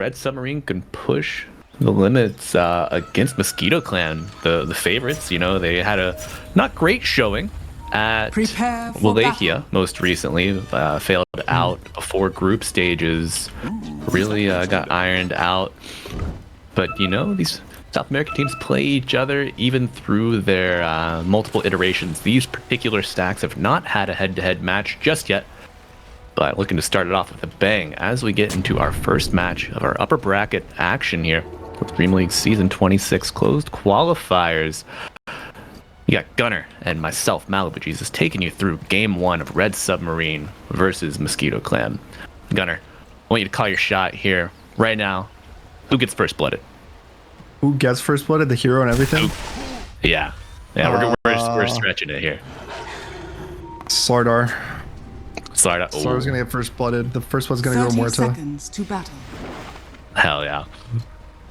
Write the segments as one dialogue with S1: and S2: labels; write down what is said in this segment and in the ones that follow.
S1: Red Submarine can push the limits against Mosquito Clan, the favorites. You know, they had a not great showing at Wallachia most recently. Failed out before group stages. Really got ironed out. But, you know, these South American teams play each other even through their multiple iterations. These particular stacks have not had a head-to-head match just yet. But looking to start it off with a bang as we get into our first match of our upper bracket action here with DreamLeague Season 26 closed qualifiers. You got Gunner and myself, Malibu Jesus, taking you through Game 1 of Red Submarine versus Mosquito Clan. Gunner, I want you to call your shot here right now. Who gets first blooded?
S2: Who gets first blooded? The hero and everything?
S1: Yeah. We're stretching it here.
S2: Slardar.
S1: Sardar's
S2: gonna get first blooded. The first one's gonna go Muerto.
S3: Seconds to battle.
S1: Hell yeah.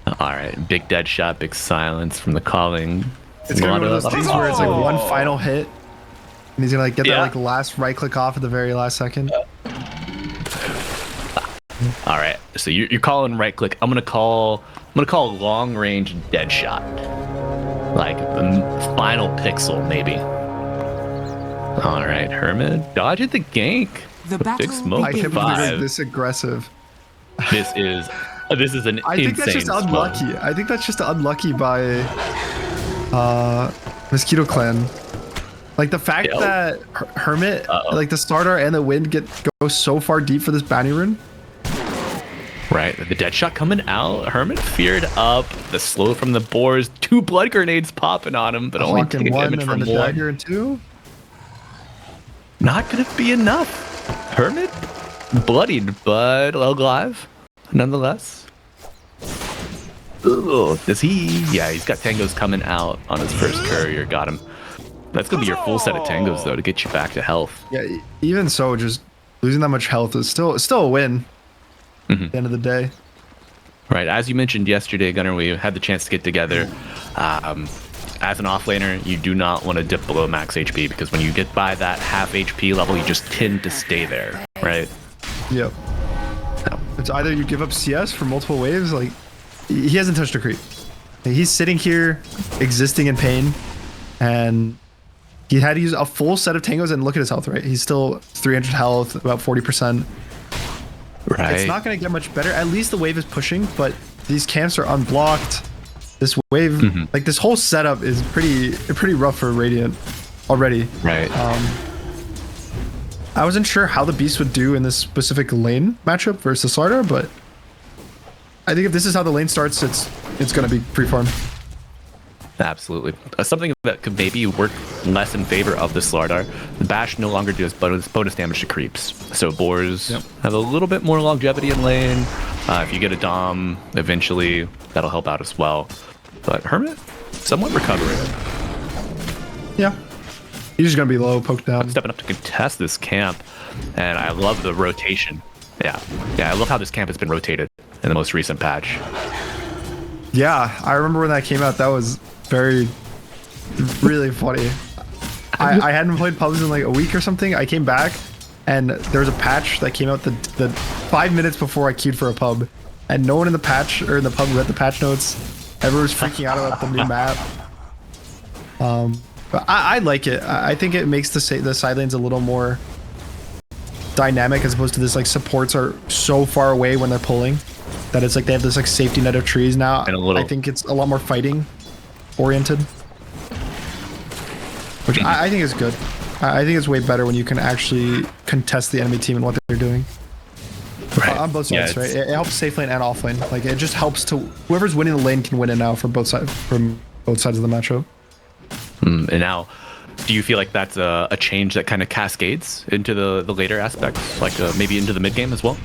S1: Alright, big dead shot, big silence from the calling.
S2: It's gonna be one of those things where it's like one final hit, and he's gonna like get that like last right click off at the very last second.
S1: Alright, so you're calling right click. I'm gonna call long range dead shot. Like the final pixel, maybe. Alright, Hermit, dodge at the gank.
S3: The
S1: Big smoke.
S2: I can't believe they're this aggressive.
S1: This is an
S2: I think that's just
S1: insane
S2: unlucky.
S1: smoke.
S2: I think that's just unlucky by Mosquito Clan. Like the fact that Hermit, like the starter and the wind go so far deep for this bounty rune.
S1: Right, the dead shot coming out. Hermit feared up. The slow from the boars. 2 blood grenades popping on him, but only taking damage from
S2: the
S1: one.
S2: dagger and 2.
S1: Not gonna be enough. Hermit bloodied, but alive nonetheless. Ooh, does he? Yeah, he's got tangos coming out on his first courier. Got him. That's gonna be your full set of tangos though to get you back to health.
S2: Yeah, even so, just losing that much health is still a win. At the end of the day.
S1: Right, as you mentioned yesterday, Gunner, we had the chance to get together. As an offlaner, you do not want to dip below max HP because when you get by that half HP level, you just tend to stay there, right?
S2: Yep. It's either you give up CS for multiple waves, like he hasn't touched a creep. He's sitting here existing in pain, and he had to use a full set of tangos, and look at his health, right? He's still 300 health, about 40%.
S1: Right.
S2: It's not going to get much better. At least the wave is pushing, but these camps are unblocked. This wave, like this whole setup is pretty rough for Radiant already.
S1: Right.
S2: I wasn't sure how the Beast would do in this specific lane matchup versus Slardar, but I think if this is how the lane starts, it's going to be free-farm.
S1: Absolutely. Something that could maybe work less in favor of the Slardar. The Bash no longer does bonus damage to creeps. So boars have a little bit more longevity in lane. If you get a Dom, eventually that'll help out as well. But Hermit, somewhat recovering.
S2: Yeah. He's just going to be low, poked down.
S1: Stepping up to contest this camp. And I love the rotation. Yeah, I love how this camp has been rotated in the most recent patch.
S2: Yeah, I remember when that came out. That was really funny. I hadn't played pubs in like a week or something. I came back and there was a patch that came out the 5 minutes before I queued for a pub, and no one in the patch or in the pub read the patch notes. Everyone was freaking out about the new map. But I like it. I think it makes the side lanes a little more dynamic, as opposed to this like supports are so far away when they're pulling that it's like they have this like safety net of trees now. And I think it's a lot more fighting oriented, which I think is good. I think it's way better when you can actually contest the enemy team and what they're doing. Right. On both sides, right? It helps safe lane and off lane. Like it just helps to whoever's winning the lane can win it now from both sides of the matchup.
S1: And now, do you feel like that's a change that kind of cascades into the later aspects, like maybe into the mid game as well?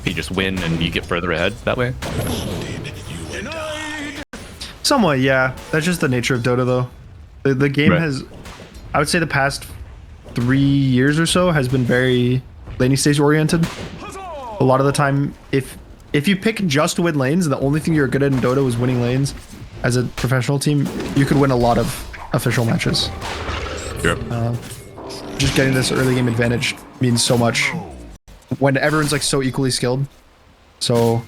S1: You just win and you get further ahead that way?
S2: Somewhat, yeah. That's just the nature of Dota, though. The game has, I would say, the past 3 years or so has been very laning stage oriented. A lot of the time, if you pick just to win lanes, and the only thing you're good at in Dota was winning lanes as a professional team, you could win a lot of official matches.
S1: Yep.
S2: Just getting this early game advantage means so much when everyone's like so equally skilled. So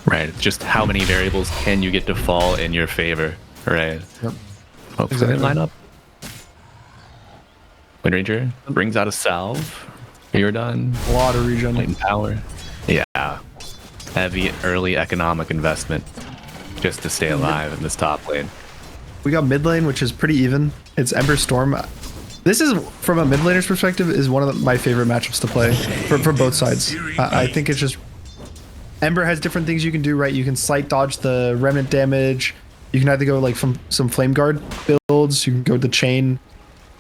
S1: Right. It's just how many variables can you get to fall in your favor, right?
S2: yep.
S1: Hopefully
S2: Exactly.
S1: they line up. Wind Ranger brings out a salve. You're done.
S2: A lot of regen.
S1: Light and power. Yeah. Heavy early economic investment just to stay alive in this top lane.
S2: We got mid lane, which is pretty even. It's Ember Storm. This is, from a mid laner's perspective, is one of my favorite matchups to play for both sides. I think it's just Ember has different things you can do, right? You can slight dodge the remnant damage. You can either go like from some Flame Guard builds. You can go the chain.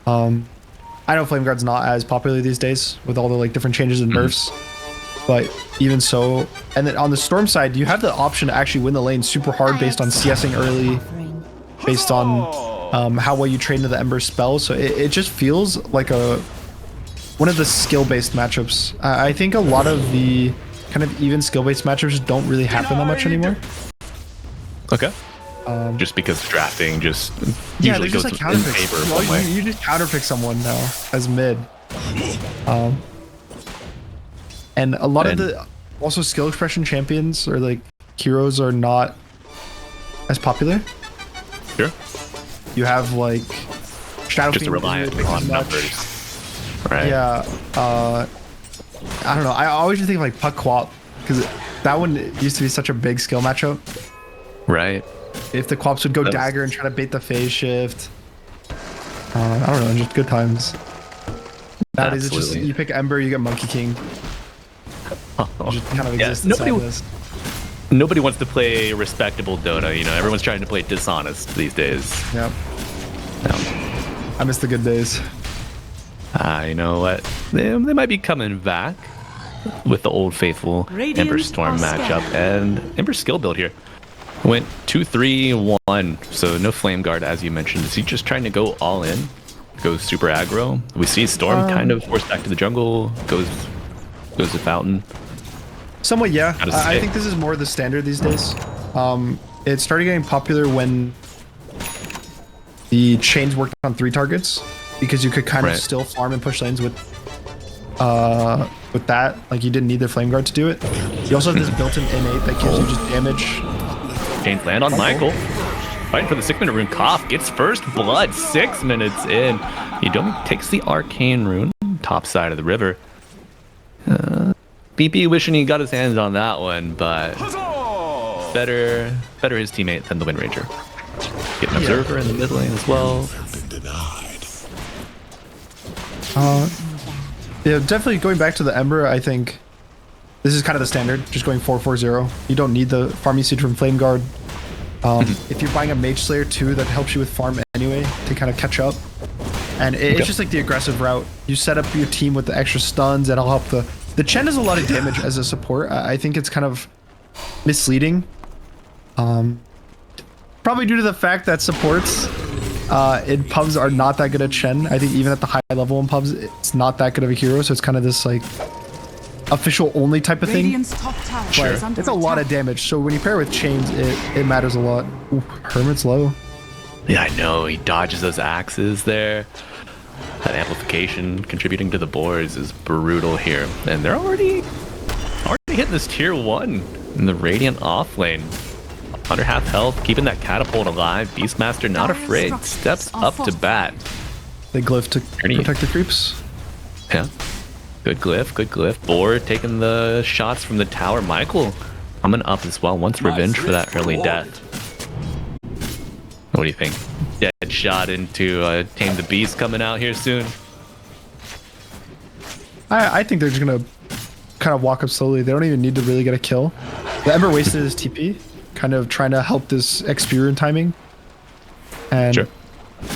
S2: I know Flame Guard's not as popular these days with all the like different changes and nerfs, but even so. And then on the Storm side, you have the option to actually win the lane super hard based on CSing early, based on how well you trade into the Ember spell. So it just feels like one of the skill-based matchups. I think a lot of the kind of even skill-based matchups don't really happen that much anymore.
S1: Okay. Just because drafting just
S2: yeah,
S1: usually
S2: there's just
S1: goes
S2: like
S1: in
S2: counterpicks.
S1: favor of one way.
S2: You just counterpick someone now as mid. And a lot of the also skill expression champions or like heroes are not as popular.
S1: Sure.
S2: You have like Shadow
S1: Just
S2: Fiend
S1: reliant
S2: isn't really
S1: on
S2: as much.
S1: numbers. Right.
S2: Yeah. I don't know. I always just think of like Puck Quap because that one used to be such a big skill matchup.
S1: Right.
S2: If the Quaps would go
S1: That was-
S2: dagger and try to bait the phase shift. I don't know, just good times. Nowadays it's just
S1: Absolutely.
S2: you pick Ember, you get Monkey King. Just kind of
S1: Yeah,
S2: exists inside
S1: nobody-
S2: this.
S1: Nobody wants to play respectable Dota, you know. Everyone's trying to play dishonest these days.
S2: Yep.
S1: Yeah.
S2: I miss the good days.
S1: You know what? They might be coming back with the old faithful Ember Storm matchup and Ember skill build here. Went 2-3-1, so no Flame Guard as you mentioned. Is he just trying to go all in? Goes super aggro. We see Storm kind of forced back to the jungle. Goes to Fountain.
S2: Somewhat, yeah.
S1: Gotta
S2: I
S1: say.
S2: think this is more the standard these days. It started getting popular when the chains worked on 3 targets because you could kind of
S1: Right.
S2: still farm and push lanes with that. Like you didn't need the Flame Guard to do it. You also have this built-in innate that gives you just damage.
S1: Chains land on Michael. Fighting for the 6-minute rune. Koff gets first blood 6 minutes in. Yudomi takes the arcane rune, top side of the river. BP wishing he got his hands on that one, but better his teammate than the Wind Ranger. Get an observer in the mid lane as well.
S2: Yeah, definitely going back to the Ember, I think this is kind of the standard, just going 4-4-0. You don't need the farm usage from Flame Guard. If you're buying a Mage Slayer too, that helps you with farm anyway to kind of catch up. And it's just like the aggressive route. You set up your team with the extra stuns, that'll help the Chen does a lot of damage as a support. I think it's kind of misleading. Probably due to the fact that supports in pubs are not that good at Chen. I think even at the high level in pubs, it's not that good of a hero. So it's kind of this like official only type of thing.
S3: Radiant's top tower
S2: But
S3: is under
S2: it's a lot
S3: attack.
S2: of damage. So when you pair with chains, it matters a lot. Ooh, Hermit's low.
S1: Yeah, I know. He dodges those axes there. That amplification contributing to the boards is brutal here. And they're already hitting this tier 1 in the Radiant off lane. Under half health, keeping that catapult alive. Beastmaster not afraid. Steps up to bat.
S2: They glyph to
S1: Ernie.
S2: protect the creeps.
S1: Yeah. Good glyph, good glyph. Board taking the shots from the tower. Michael coming up as well. Wants revenge for that early death. What do you think? Dead shot into Tame the Beast coming out here soon.
S2: I think they're just gonna kind of walk up slowly. They don't even need to really get a kill. The Ember wasted his TP, kind of trying to help this XP rune timing. And
S1: Sure.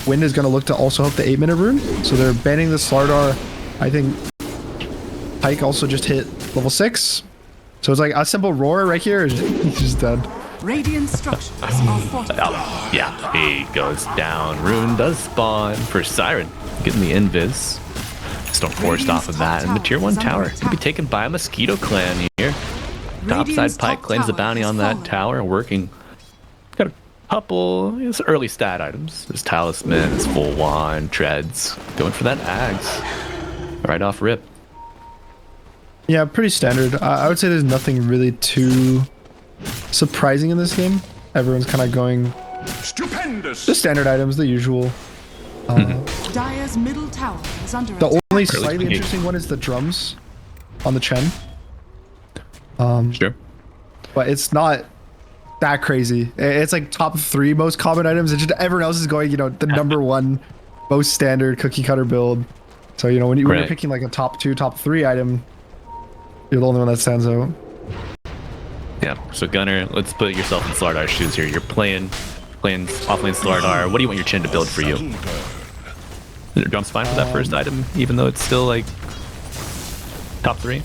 S2: Wind is gonna look to also help the 8-minute rune. So they're banning the Slardar. I think Pike also just hit level 6. So it's like a simple roar right here. He's just dead.
S3: Radiant structures are fortified.
S1: Yeah, he goes down. Rune does spawn for Siren, getting the invis. Storm forced off of that, and the tier 1 tower will be taken by a Mosquito clan here. Topside
S3: Radiant's
S1: Pike
S3: top
S1: claims the
S3: tower
S1: bounty
S3: has
S1: on that
S3: fallen.
S1: tower, working. Got a couple early stat items. His talisman, his full wand, treads. Going for that Ags. Right off rip.
S2: Yeah, pretty standard. I would say there's nothing really too surprising in this game. Everyone's kind of going
S4: Stupendous.
S2: the standard items, the usual.
S3: Dire's middle tower is under
S2: The
S3: attack.
S2: only slightly interesting one is the drums on the Chen.
S1: Sure.
S2: But it's not that crazy. It's like top 3 most common items. It's just everyone else is going, you know, the number 1 most standard cookie cutter build. So, you know, when you're picking like a top 2, top 3 item, you're the only one that stands out.
S1: Yeah. So Gunner, let's put yourself in Slardar's shoes here. You're playing offlane Slardar. What do you want your Chen to build for you? Drum's fine for that first item, even though it's still like top 3.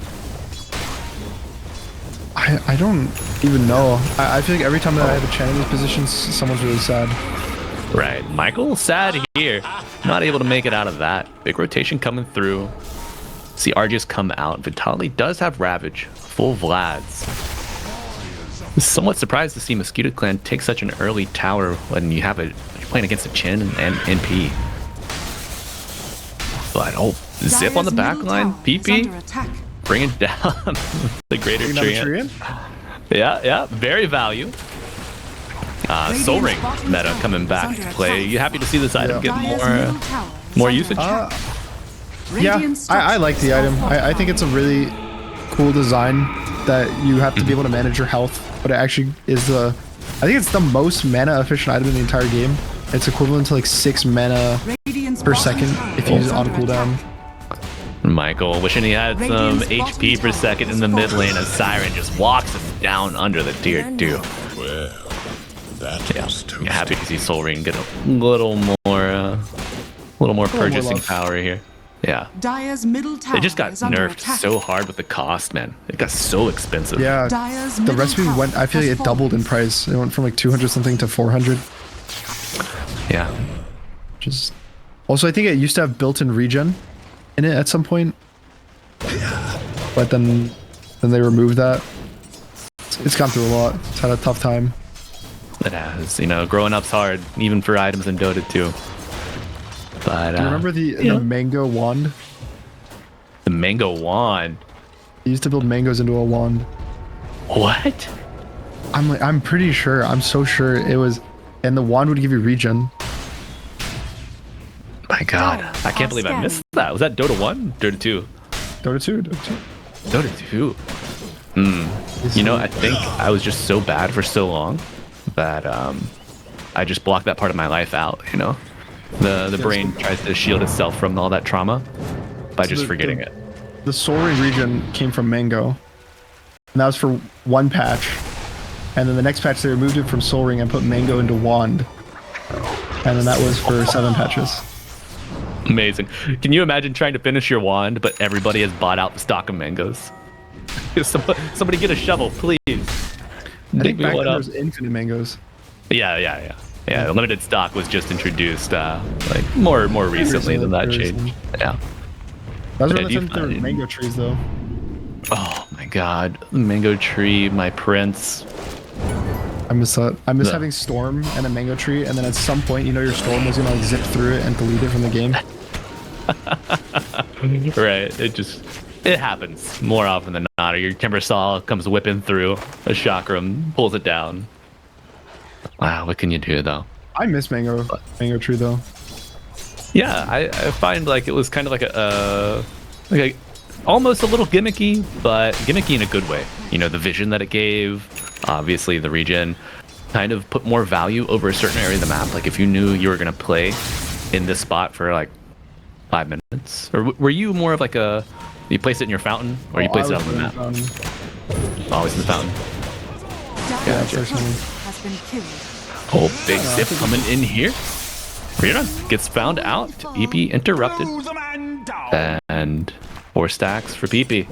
S2: I don't even know. I feel like every time that I have a Chen in these positions, someone's really sad.
S1: Right. Michael, sad here. Not able to make it out of that. Big rotation coming through. See Argus come out. Vitaly does have Ravage. Full Vlads. Somewhat surprised to see Mosquito Clan take such an early tower when you're playing against a Chen and NP. But zip on the back line. PP. Bringing down the greater Treant. Yeah. Very value. Soul Ring meta coming back to play. You happy to see this item get more usage?
S2: Yeah, I like the item. I think it's a really cool design that you have to be able to manage your health, but it actually is I think it's the most mana efficient item in the entire game. It's equivalent to like 6 mana per second if you use it on cooldown.
S1: Michael wishing he had some HP per second in the mid lane as Siren just walks him down under the tier 2.
S4: Well, that was toasty.
S1: You're happy to see Soul Ring get a little more purchasing power here. Yeah.
S3: Dire's middle tower
S1: They just got nerfed so hard with the cost, man. It got so expensive.
S2: Yeah, the recipe went, I feel like it doubled in price. It went from like 200 something to 400.
S1: Yeah.
S2: Just also, I think it used to have built-in regen in it at some point, but then they removed that. It's gone through a lot. It's had a tough time.
S1: It has, growing up's hard, even for items in Dota 2. But
S2: do you remember the mango wand?
S1: The mango wand.
S2: You used to build mangoes into a wand.
S1: What?
S2: I'm pretty sure. I'm so sure it was, and the wand would give you regen.
S1: My God, I can't believe I missed that. Was that Dota 1? Dota 2?
S2: Dota 2.
S1: Dota 2. I think I was just so bad for so long that I just blocked that part of my life out, The brain tries to shield itself from all that trauma by just forgetting it.
S2: The Soul Ring regen came from Mango, and that was for 1 patch. And then the next patch they removed it from Soul Ring and put Mango into Wand. And then that was for 7 patches.
S1: Amazing. Can you imagine trying to finish your wand, but everybody has bought out the stock of mangoes? Somebody get a shovel, please.
S2: I think back then there was infinite mangoes.
S1: Yeah. The limited stock was just introduced more recently than that changed. Yeah.
S2: That was around the time there were mango trees, though.
S1: Oh my God, mango tree, my prince.
S2: I miss that. I miss having Storm and a mango tree, and then at some point, your Storm was gonna zip through it and delete it from the game.
S1: Right. It happens more often than not. Or your Timbersaw comes whipping through a chakram, pulls it down. Wow, what can you do though?
S2: I miss mango tree though.
S1: Yeah, I find like it was kind of like almost a little gimmicky, but gimmicky in a good way. The vision that it gave, obviously the regen, kind of put more value over a certain area of the map. Like if you knew you were gonna play in this spot for like 5 minutes, or were you more of like you place it in your fountain, or you place it on the map? Always in the fountain.
S2: Gotcha.
S3: Has been killed.
S1: Oh, big zip coming in here. Rihanna gets found out. EP interrupted. And 4 stacks for PP.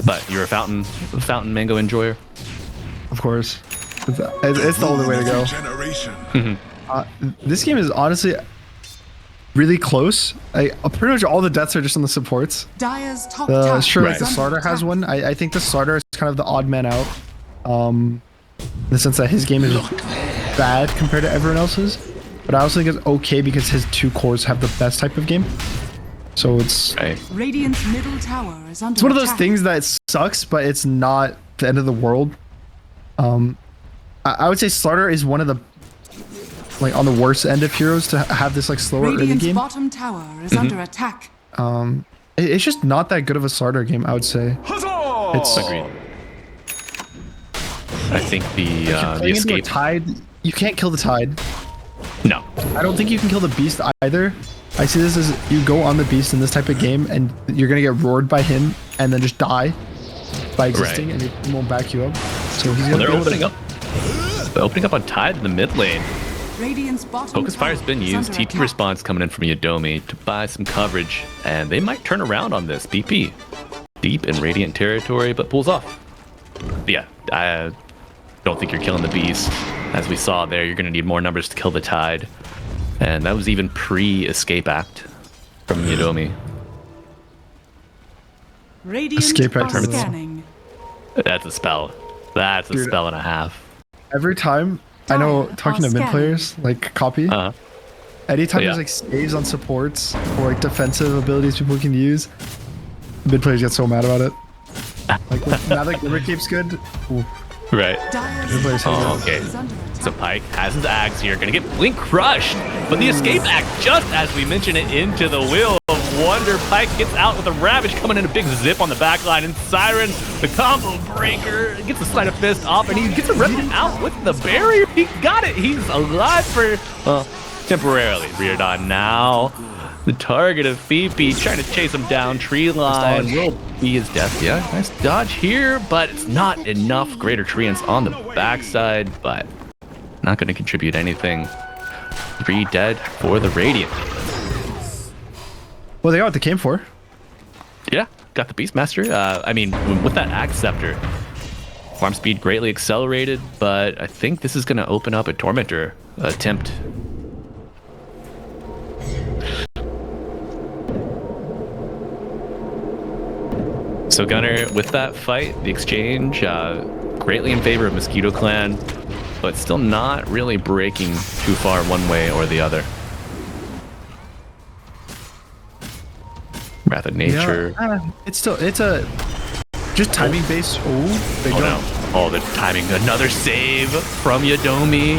S1: But you're a fountain mango enjoyer.
S2: Of course. It's the only way to go. This game is honestly really close. Pretty much all the deaths are just on the supports.
S3: Dire's top tower.
S2: Sure, like the starter has one. I think the starter is kind of the odd man out. In the sense that his game is bad compared to everyone else's. But I also think it's okay because his 2 cores have the best type of game. So it's
S1: Right.
S3: Radiant's middle tower is under
S2: it's one of those
S3: attack.
S2: things that sucks, but it's not the end of the world. I would say Starter is one of the like on the worst end of heroes to have this like slower early
S3: Radiant's
S2: game.
S3: bottom tower is under attack.
S2: It's just not that good of a starter game, I would say. It's
S1: Agreed. I think the
S2: playing into a
S1: escape.
S2: tide. You can't kill the tide.
S1: No.
S2: I don't think you can kill the beast either. I see this as you go on the beast in this type of game, and you're gonna get roared by him, and then just die by existing, and he won't back you up. So he's gonna
S1: They're
S2: be able
S1: opening
S2: to,
S1: up. They're opening up on Tide in the mid lane.
S3: Radiant's bottom
S1: Focus Fire's
S3: tower
S1: been
S3: is
S1: used.
S3: under
S1: TP
S3: attack.
S1: response coming in from Yodomi to buy some coverage, and they might turn around on this. BP deep in Radiant territory, but pulls off. Yeah, I don't think you're killing the beast. As we saw there, you're going to need more numbers to kill the Tide, and that was even pre-escape act from Yodomi.
S3: Radiant
S2: Escape
S3: are
S2: act terminal.
S3: scanning.
S1: That's a spell. That's a
S2: Dude.
S1: spell and a half.
S2: every time. I know
S3: Dire
S2: talking
S3: are
S2: to mid
S3: scanning.
S2: players like copy. Anytime
S1: Yeah.
S2: there's like saves on supports or like defensive abilities people can use, mid players get so mad about it. Like now that Glimmer Cape's good. Ooh,
S1: Right.
S3: Dire's
S2: Good place,
S3: tower
S1: Oh, okay.
S3: is under
S1: So
S3: attack.
S1: Pike has his axe here, gonna get blink crushed, but the escape act, just as we mentioned it, into the will of wonder. Pike gets out with a ravage coming in a big zip on the back line, and Siren, the combo breaker, gets the sleight of fist off, and he gets a rip out with the barrier. He got it. He's alive for temporarily. Reardon now. The target of Fifi trying to chase him down. Tree line will be his death. Yeah, nice dodge here, but it's not enough. Greater Treants on the backside, but not going to contribute anything. 3 dead for the Radiant.
S2: well, they got what they came for.
S1: Yeah, got the Beastmaster. I mean, with that Axe Scepter, farm speed greatly accelerated, but I think this is going to open up a Tormentor attempt. So Gunner, with that fight, the exchange, greatly in favor of Mosquito Clan, but still not really breaking too far one way or the other. Wrath of Nature.
S2: It's a just timing based. Oh, they
S1: Oh
S2: go.
S1: no. Oh, the timing. Another save from Yodomi.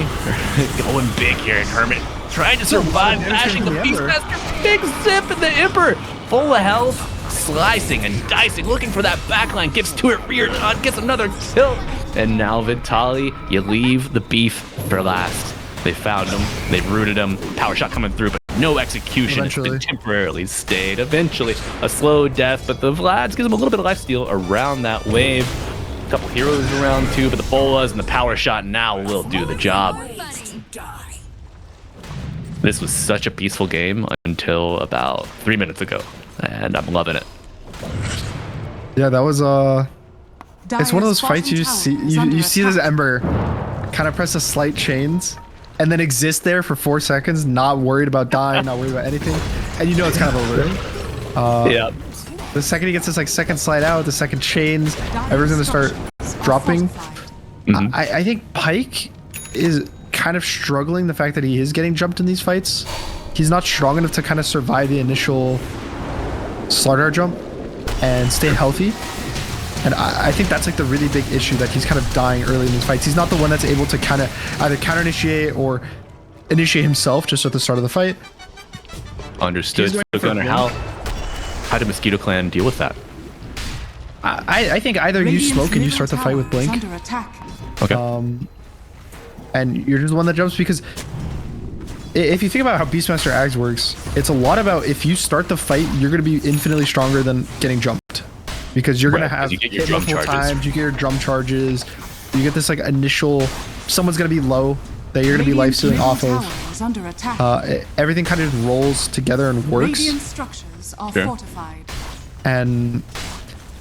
S1: Going big here in Hermit. Trying to survive,
S2: damage
S1: bashing the
S2: from the Ember.
S1: Beastmaster. Big zip in the Emperor. Full of health. Slicing and dicing. Looking for that backline. Gives to it. Reardon gets another kill. And now Vitali, you leave the beef for last. They found him. They rooted him. Power shot coming through, but no execution. It's been
S2: Eventually.
S1: temporarily stayed. Eventually, a slow death, but the Vlads gives him a little bit of lifesteal around that wave. A couple heroes around too, but the bolas and the power shot now will do the job. This was such a peaceful game until about 3 minutes ago, and I'm loving it.
S2: Yeah, that was it's one of those
S3: Dire's
S2: fights you
S3: bottom
S2: just see
S3: tower is under
S2: you see this
S3: attack.
S2: Ember kind of press a slight chains and then exist there for 4 seconds, not worried about dying, not worried about anything, and you know it's kind of over.
S1: Yeah.
S2: The second he gets this like second slide out, the second chains,
S3: Dire's
S2: everyone's gonna start
S3: structures are
S2: dropping.
S3: fortified.
S2: I think Pike is kind of struggling the fact that he is getting jumped in these fights. He's not strong enough to kind of survive the initial slaughter jump and stay healthy. And I think that's like the really big issue, that he's kind of dying early in these fights. He's not the one that's able to kind of either counter initiate or initiate himself just at the start of the fight.
S1: Understood.
S2: He's waiting
S1: So
S2: for
S1: Gunner,
S2: Blink.
S1: how did Mosquito Clan deal with that?
S2: I think either you
S3: Radiant's
S2: smoke and you
S3: middle
S2: start the fight with
S3: tower is
S2: Blink,
S3: under attack.
S1: Okay.
S2: and you're just the one that jumps, because if you think about how Beastmaster Ags works, it's a lot about if you start the fight, you're going to be infinitely stronger than getting jumped, because you're going
S1: Right,
S2: to
S1: 'cause
S2: have
S1: you get your
S2: hit
S1: drum
S2: multiple
S1: charges.
S2: times, you get your drum charges, you get this like initial, someone's going to be low that you're going to be life
S3: Radiant's
S2: stealing
S3: middle
S2: off of.
S3: tower is under attack.
S2: Everything kind of just rolls together and works.
S3: Radiant structures are
S1: Sure.
S3: fortified.
S2: And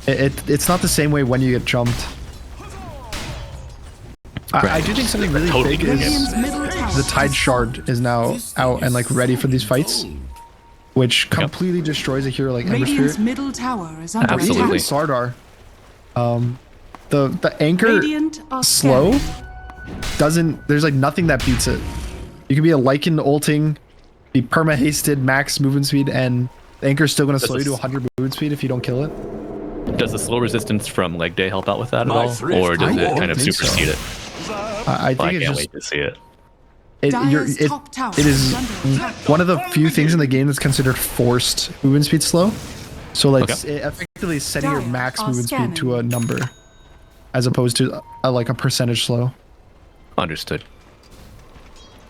S2: it's not the same way when you get jumped. I do think something really
S1: Totally
S2: big
S1: get it.
S2: is
S3: Radiant's middle tower
S2: the Tide
S3: is
S2: Shard is now out and like ready for these fights, which completely destroys a hero like Ember
S3: Radiant's
S2: Spirit.
S3: middle tower is under
S1: Absolutely.
S2: Even
S3: attack.
S2: Sardar. The anchor
S3: Radiant are
S2: slow
S3: scanning.
S2: doesn't. There's like nothing that beats it. You can be a Lycan ulting, be perma hasted, max movement speed, and Anchor's still going to slow you to 100 movement speed if you don't kill it.
S1: Does the slow resistance from leg day help out with that at
S4: My
S1: all,
S4: thrift.
S1: or does
S2: I
S1: it
S2: don't
S1: kind of
S2: think
S1: supersede
S2: so.
S1: it?
S2: I think
S1: Well, I
S2: it's
S1: can't
S2: just
S1: wait to see it.
S3: Dire's top tower
S2: it is
S3: under attack.
S2: one of the few things in the game that's considered forced movement speed slow. So like
S1: Okay.
S2: it effectively setting your
S3: Dire
S2: max
S3: are
S2: movement
S3: scanning.
S2: speed to a number, as opposed to like a percentage slow.
S1: Understood.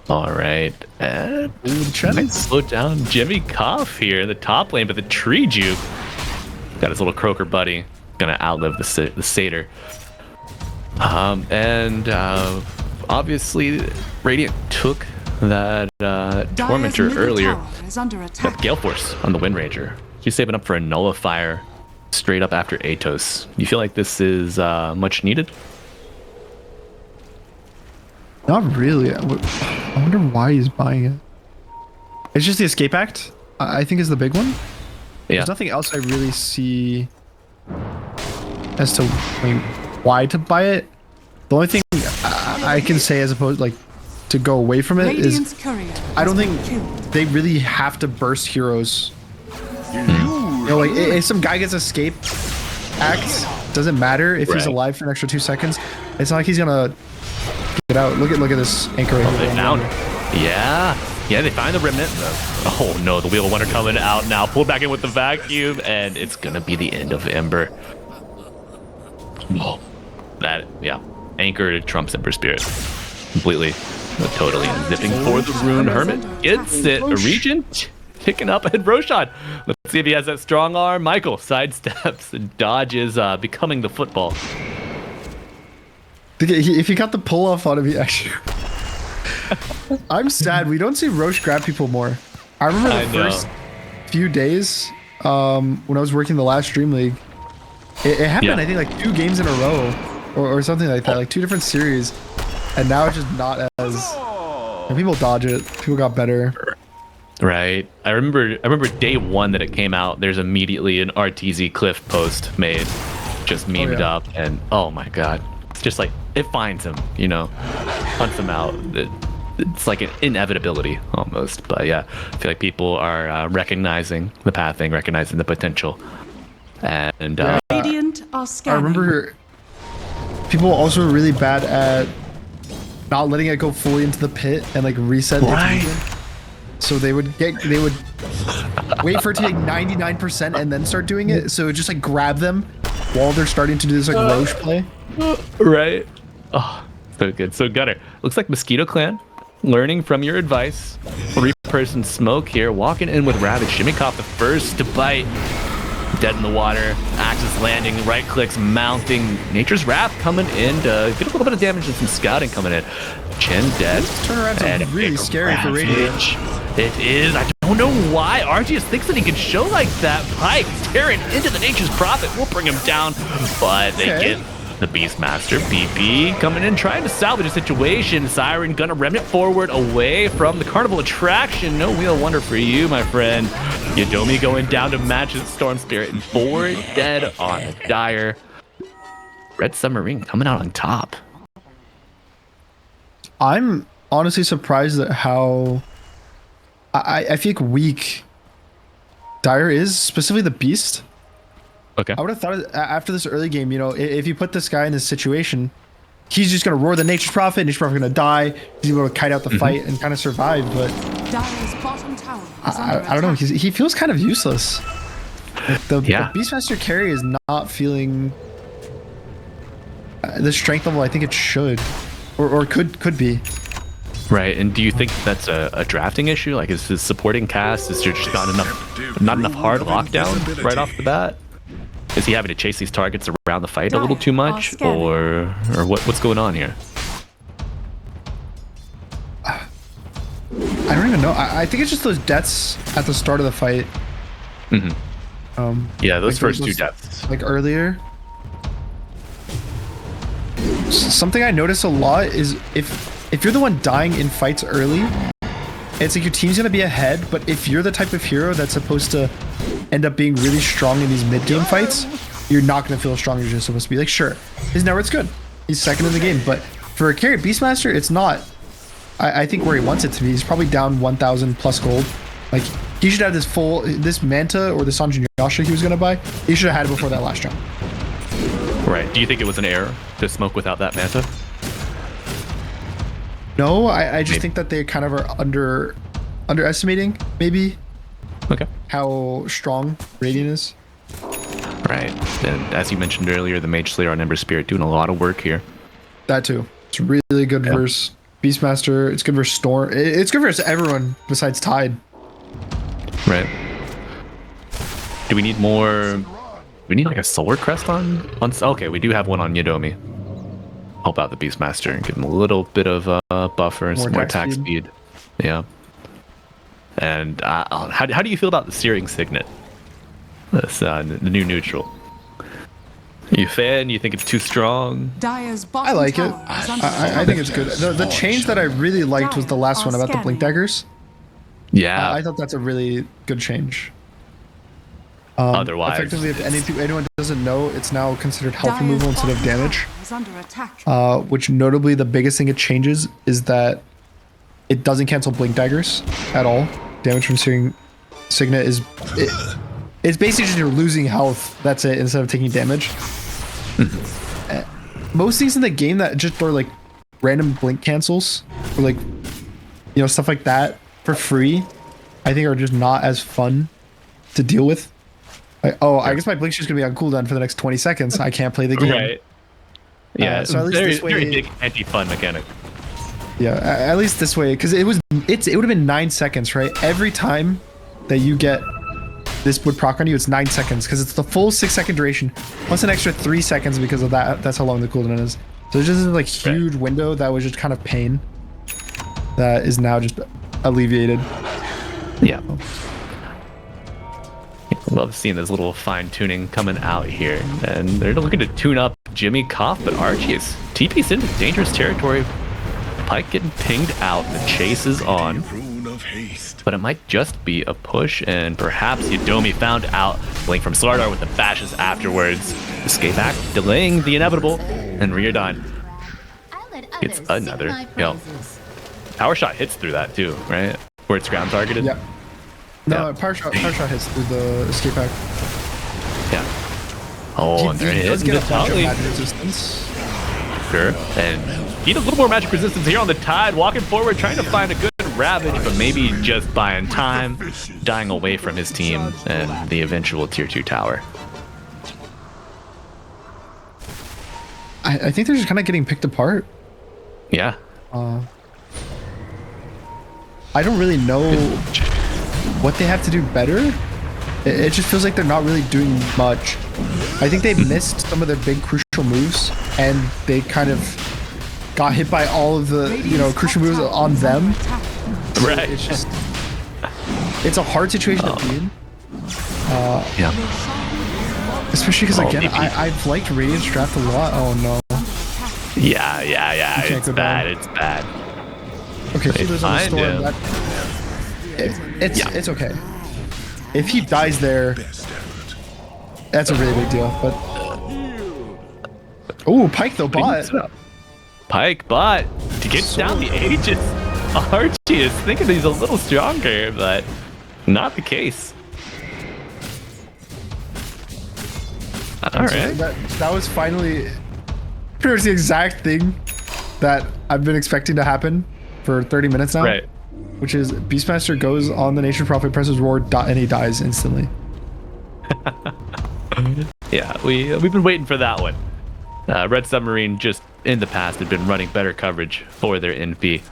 S1: All right. And
S2: Chen?
S1: nice slow down Jimmy Koff here in the top lane, but the tree juke got his little croaker buddy. Gonna outlive the satyr. Obviously, Radiant took that
S3: Dire's
S1: Tormentor
S3: middle
S1: earlier.
S3: tower is under
S1: Got
S3: attack.
S1: Gale Force on the Wind Ranger. She's saving up for a Nullifier straight up after Atos. You feel like this is much needed?
S2: Not really. I wonder why he's buying it. It's just the escape act. I think is the big one.
S1: Yeah.
S2: There's nothing else I really see as to why to buy it. The only thing I can say as opposed like to go away from it is
S3: Radiant's courier
S2: I don't
S3: has been
S2: think
S3: killed.
S2: they really have to burst heroes. You know, like if some guy gets escape act, doesn't matter if he's
S1: Right.
S2: alive for an extra 2 seconds. It's not like he's gonna get out. Look at this anchor. Right
S1: They
S2: here.
S1: found. Yeah. Yeah, they find the remnant. Oh no, the Wheel of Wonder coming out now. Pulled back in with the vacuum, and it's gonna be the end of Ember. Oh, that, yeah. Anchor trumps Ember Spirit. Completely. Totally. Zipping for the Rune Hermit. Gets it. Regent picking up at Roshan. Let's see if he has that strong arm. Michael sidesteps and dodges, becoming the football.
S2: If he got the pull off on him, he actually. I'm sad we don't see Roche grab people more. I remember the
S1: I know.
S2: first few days when I was working the last DreamLeague. It happened,
S1: Yeah.
S2: I think, like 2 games in a row or something like that, like 2 different series. And now it's just not as. And people dodge it. People got better.
S1: Right. I remember day one that it came out, there's immediately an RTZ Cliff post made, just memed
S2: yeah.
S1: up, and oh my god. It's just like, it finds him, you know, hunts him out. It's like an inevitability almost. But yeah, I feel like people are recognizing the pathing, recognizing the potential. And
S3: Radiant are
S2: I
S3: scanning.
S2: remember people also were really bad at not letting it go fully into the pit and like reset the
S1: Right.
S2: fusion. So they would wait for it to take 99% and then start doing it. So it would just like grab them while they're starting to do this like Roche play.
S1: right. Oh, so good. So Gunner, looks like Mosquito Clan learning from your advice. 3-person smoke here, walking in with Ravage. Jimmy Koff the first to bite. Dead in the water. Axis landing, right clicks mounting. Nature's Wrath coming in to get a little bit of damage and some scouting coming in. Chen dead.
S2: Turnarounds
S1: And
S2: are really
S1: big
S2: scary for Radiant.
S1: Ravage. It is. I don't know why Arceus thinks that he can show like that. Pike tearing into the Nature's Prophet will bring him down, but they
S2: Okay.
S1: get the Beastmaster. BP coming in, trying to salvage a situation. Siren gonna remnant forward away from the carnival attraction. No Wheel of Wonder for you, my friend. Yodomi going down to match the Storm Spirit. And 4 dead on Dire. Red Submarine coming out on top.
S2: I'm honestly surprised at how I feel like weak Dire is, specifically the Beast.
S1: Okay.
S2: I would have thought after this early game, you know, if you put this guy in this situation, he's just gonna roar the Nature's Prophet. Nature's Prophet gonna die. He's gonna kite out the fight and kind of survive. But
S3: Dire's bottom tower is under
S2: I don't know.
S3: attack.
S2: He feels kind of useless. Like the
S1: Yeah.
S2: Beastmaster carry is not feeling the strength level I think it should, or could be.
S1: Right, and do you think that's a drafting issue? Like, is his supporting cast, is there just not enough hard lockdown right off the bat? Is he having to chase these targets around the fight a little too much, or what's going on here?
S2: I don't even know. I think it's just those deaths at the start of the fight.
S1: Yeah, those
S2: Like
S1: first
S2: those-
S1: two deaths.
S2: Like earlier. Something I notice a lot is if you're the one dying in fights early, it's like your team's gonna be ahead, but if you're the type of hero that's supposed to end up being really strong in these mid-game fights, you're not gonna feel as strong as you're supposed to be. Like, sure, his network's good. He's second in the game, but for a carry Beastmaster, it's not. I think where he wants it to be. He's probably down 1,000 plus gold Like, he should have this Manta or the Sanjin Yasha he was gonna buy. He should have had it before that last round.
S1: Right. Do you think it was an error to smoke without that Manta?
S2: No, I just think that they kind of are underestimating maybe
S1: Okay.
S2: how strong Radiant is.
S1: Right. And as you mentioned earlier, the Mage Slayer on Ember Spirit doing a lot of work here.
S2: That too. It's really good versus Beastmaster. It's good versus Storm. It's good versus everyone besides Tide.
S1: Right. Do we need more? We need like a Solar Crest on. Okay, we do have one on Yadomi. Help out the Beastmaster and give him a little bit of buffer and some more attack speed. Yeah. And how do you feel about the Searing Signet? This the new neutral. Are you a fan? You think it's too strong?
S2: I like it. I think it's good. The change that I really liked was the last one about the Blink Daggers.
S1: Yeah.
S2: I thought that's a really good change.
S1: Otherwise,
S2: effectively, if anyone doesn't know, it's now considered health removal instead of damage. Which notably, the biggest thing it changes is that it doesn't cancel Blink Daggers at all. Damage from Searing Signet is... It's basically just you're losing health. That's it, instead of taking damage. Most things in the game that just are like random blink cancels, or like, you know, stuff like that for free, I think are just not as fun to deal with. Like, oh, I guess my blink's just gonna be on cooldown for the next 20 seconds. I can't play the game.
S1: Right. Yeah,
S2: so at least this way,
S1: very big anti-fun mechanic.
S2: Yeah, at least this way, because it would have been 9 seconds, right? Every time that you get this would proc on you, it's 9 seconds, because it's the full 6-second duration plus an extra 3 seconds because of that. That's how long the cooldown is. So it's just this like huge window that was just kind of pain that is now just alleviated.
S1: Yeah. Love seeing this little fine tuning coming out here, and they're looking to tune up Jimmy Koff, but Arceus TP's into dangerous territory. Pyke getting pinged out, the chase is on. But it might just be a push, and perhaps Yadomi found out. Blink from Slardar with the bashes afterwards. Escape act, delaying the inevitable, and Riordan gets another kill. Power shot hits through that too, right? Where it's ground targeted?
S2: Yeah. No, power shot hits through the escape act.
S1: Yeah. Oh, and they're hitting the volley.
S2: Resistance.
S1: Sure. And need a little more magic resistance here on the Tide, walking forward, trying to find a good Ravage, but maybe just buying time, dying away from his team and the eventual tier 2 tower.
S2: I think they're just kind of getting picked apart.
S1: Yeah.
S2: I don't really know what they have to do better. It just feels like they're not really doing much. I think they missed some of their big crucial moves, and they kind of got hit by all of the, you know, crucial moves on them. So
S1: right.
S2: It's just, it's a hard situation to be in.
S1: Yeah.
S2: Especially because, again, I've liked Radiant's draft a lot. Oh, no.
S1: Yeah. It's bad. It's bad.
S2: Okay, so there's on the storm. It's okay. If he dies there, that's a really big deal. But oh, Pyke though bot.
S1: Pyke bot to get down the Aegis. Arceus thinking he's a little stronger, but not the case. All right.
S2: That was finally pretty much the exact thing that I've been expecting to happen for 30 minutes now.
S1: Right.
S2: Which is Beastmaster goes on the Nation Prophet, presses roar, and he dies instantly.
S1: Yeah, we've been waiting for that one. Red Submarine just in the past had been running better coverage for their NP.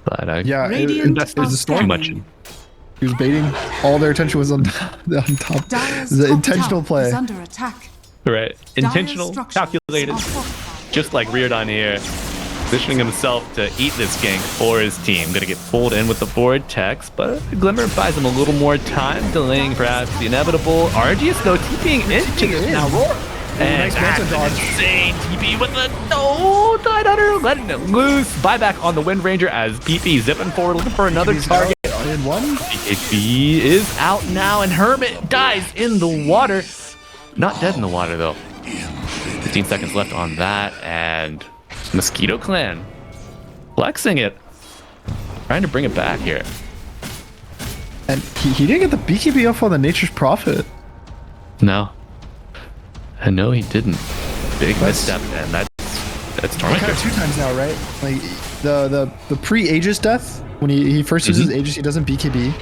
S1: But
S2: yeah, it was the storm.
S1: Too much.
S2: He was baiting. All their attention was on top. The intentional play.
S3: Under attack.
S1: Right. Intentional, calculated. Just like Riordan here. Positioning himself to eat this gank for his team. Gonna get pulled in with the vortex, but Glimmer buys him a little more time, delaying perhaps the inevitable. Arceus though TPing into this now roar. And that's an insane TP with the Tide Hunter, letting it loose. Buyback on the Wind Ranger as PP zipping forward, looking for another target.
S2: In one.
S1: BKB is out now, and Hermit dies in the water. Not dead in the water though. 15 seconds left on that, and Mosquito Clan flexing it, trying to bring it back here.
S2: And he didn't get the BKB off on the Nature's Prophet.
S1: No. No, he didn't. Big misstep, and that's Tormentor.
S2: Kind of 2 times now, right? Like the pre-Aegis death, when he first uses Aegis, he doesn't BKB.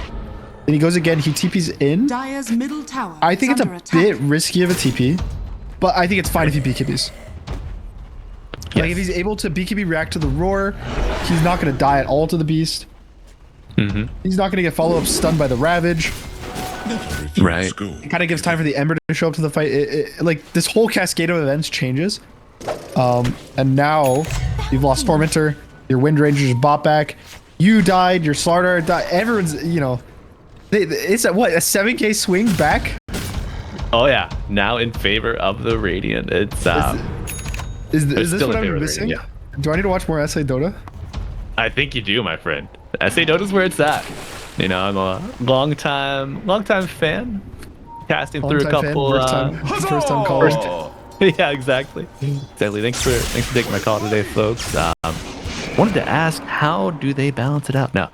S2: Then he goes again, he TP's in.
S3: Dire's middle tower
S2: I think
S3: is
S2: it's a
S3: under attack.
S2: bit risky of a TP, but I think it's fine if he BKBs. Like if he's able to BKB react to the roar, he's not going to die at all to the beast. He's not going to get follow-up stunned by the Ravage.
S1: Right.
S2: It kind of gives time for the Ember to show up to the fight. Like this whole cascade of events changes. And now you've lost Tormentor, your Wind Ranger's bought back, you died, your Slardar died, everyone's, you know, it's a 7k swing back.
S1: Oh yeah, now in favor of the Radiant. It's
S2: Is this
S1: still
S2: what
S1: in favor
S2: I'm
S1: of the
S2: missing?
S1: Radiant,
S2: Do I need to watch more SA Dota?
S1: I think you do, my friend. SA Dota's where it's at. You know, I'm a long time fan. Casting through a couple
S2: First time call.
S1: Yeah, exactly. Exactly. Thanks for taking my call today, folks. Wanted to ask, how do they balance it out? No.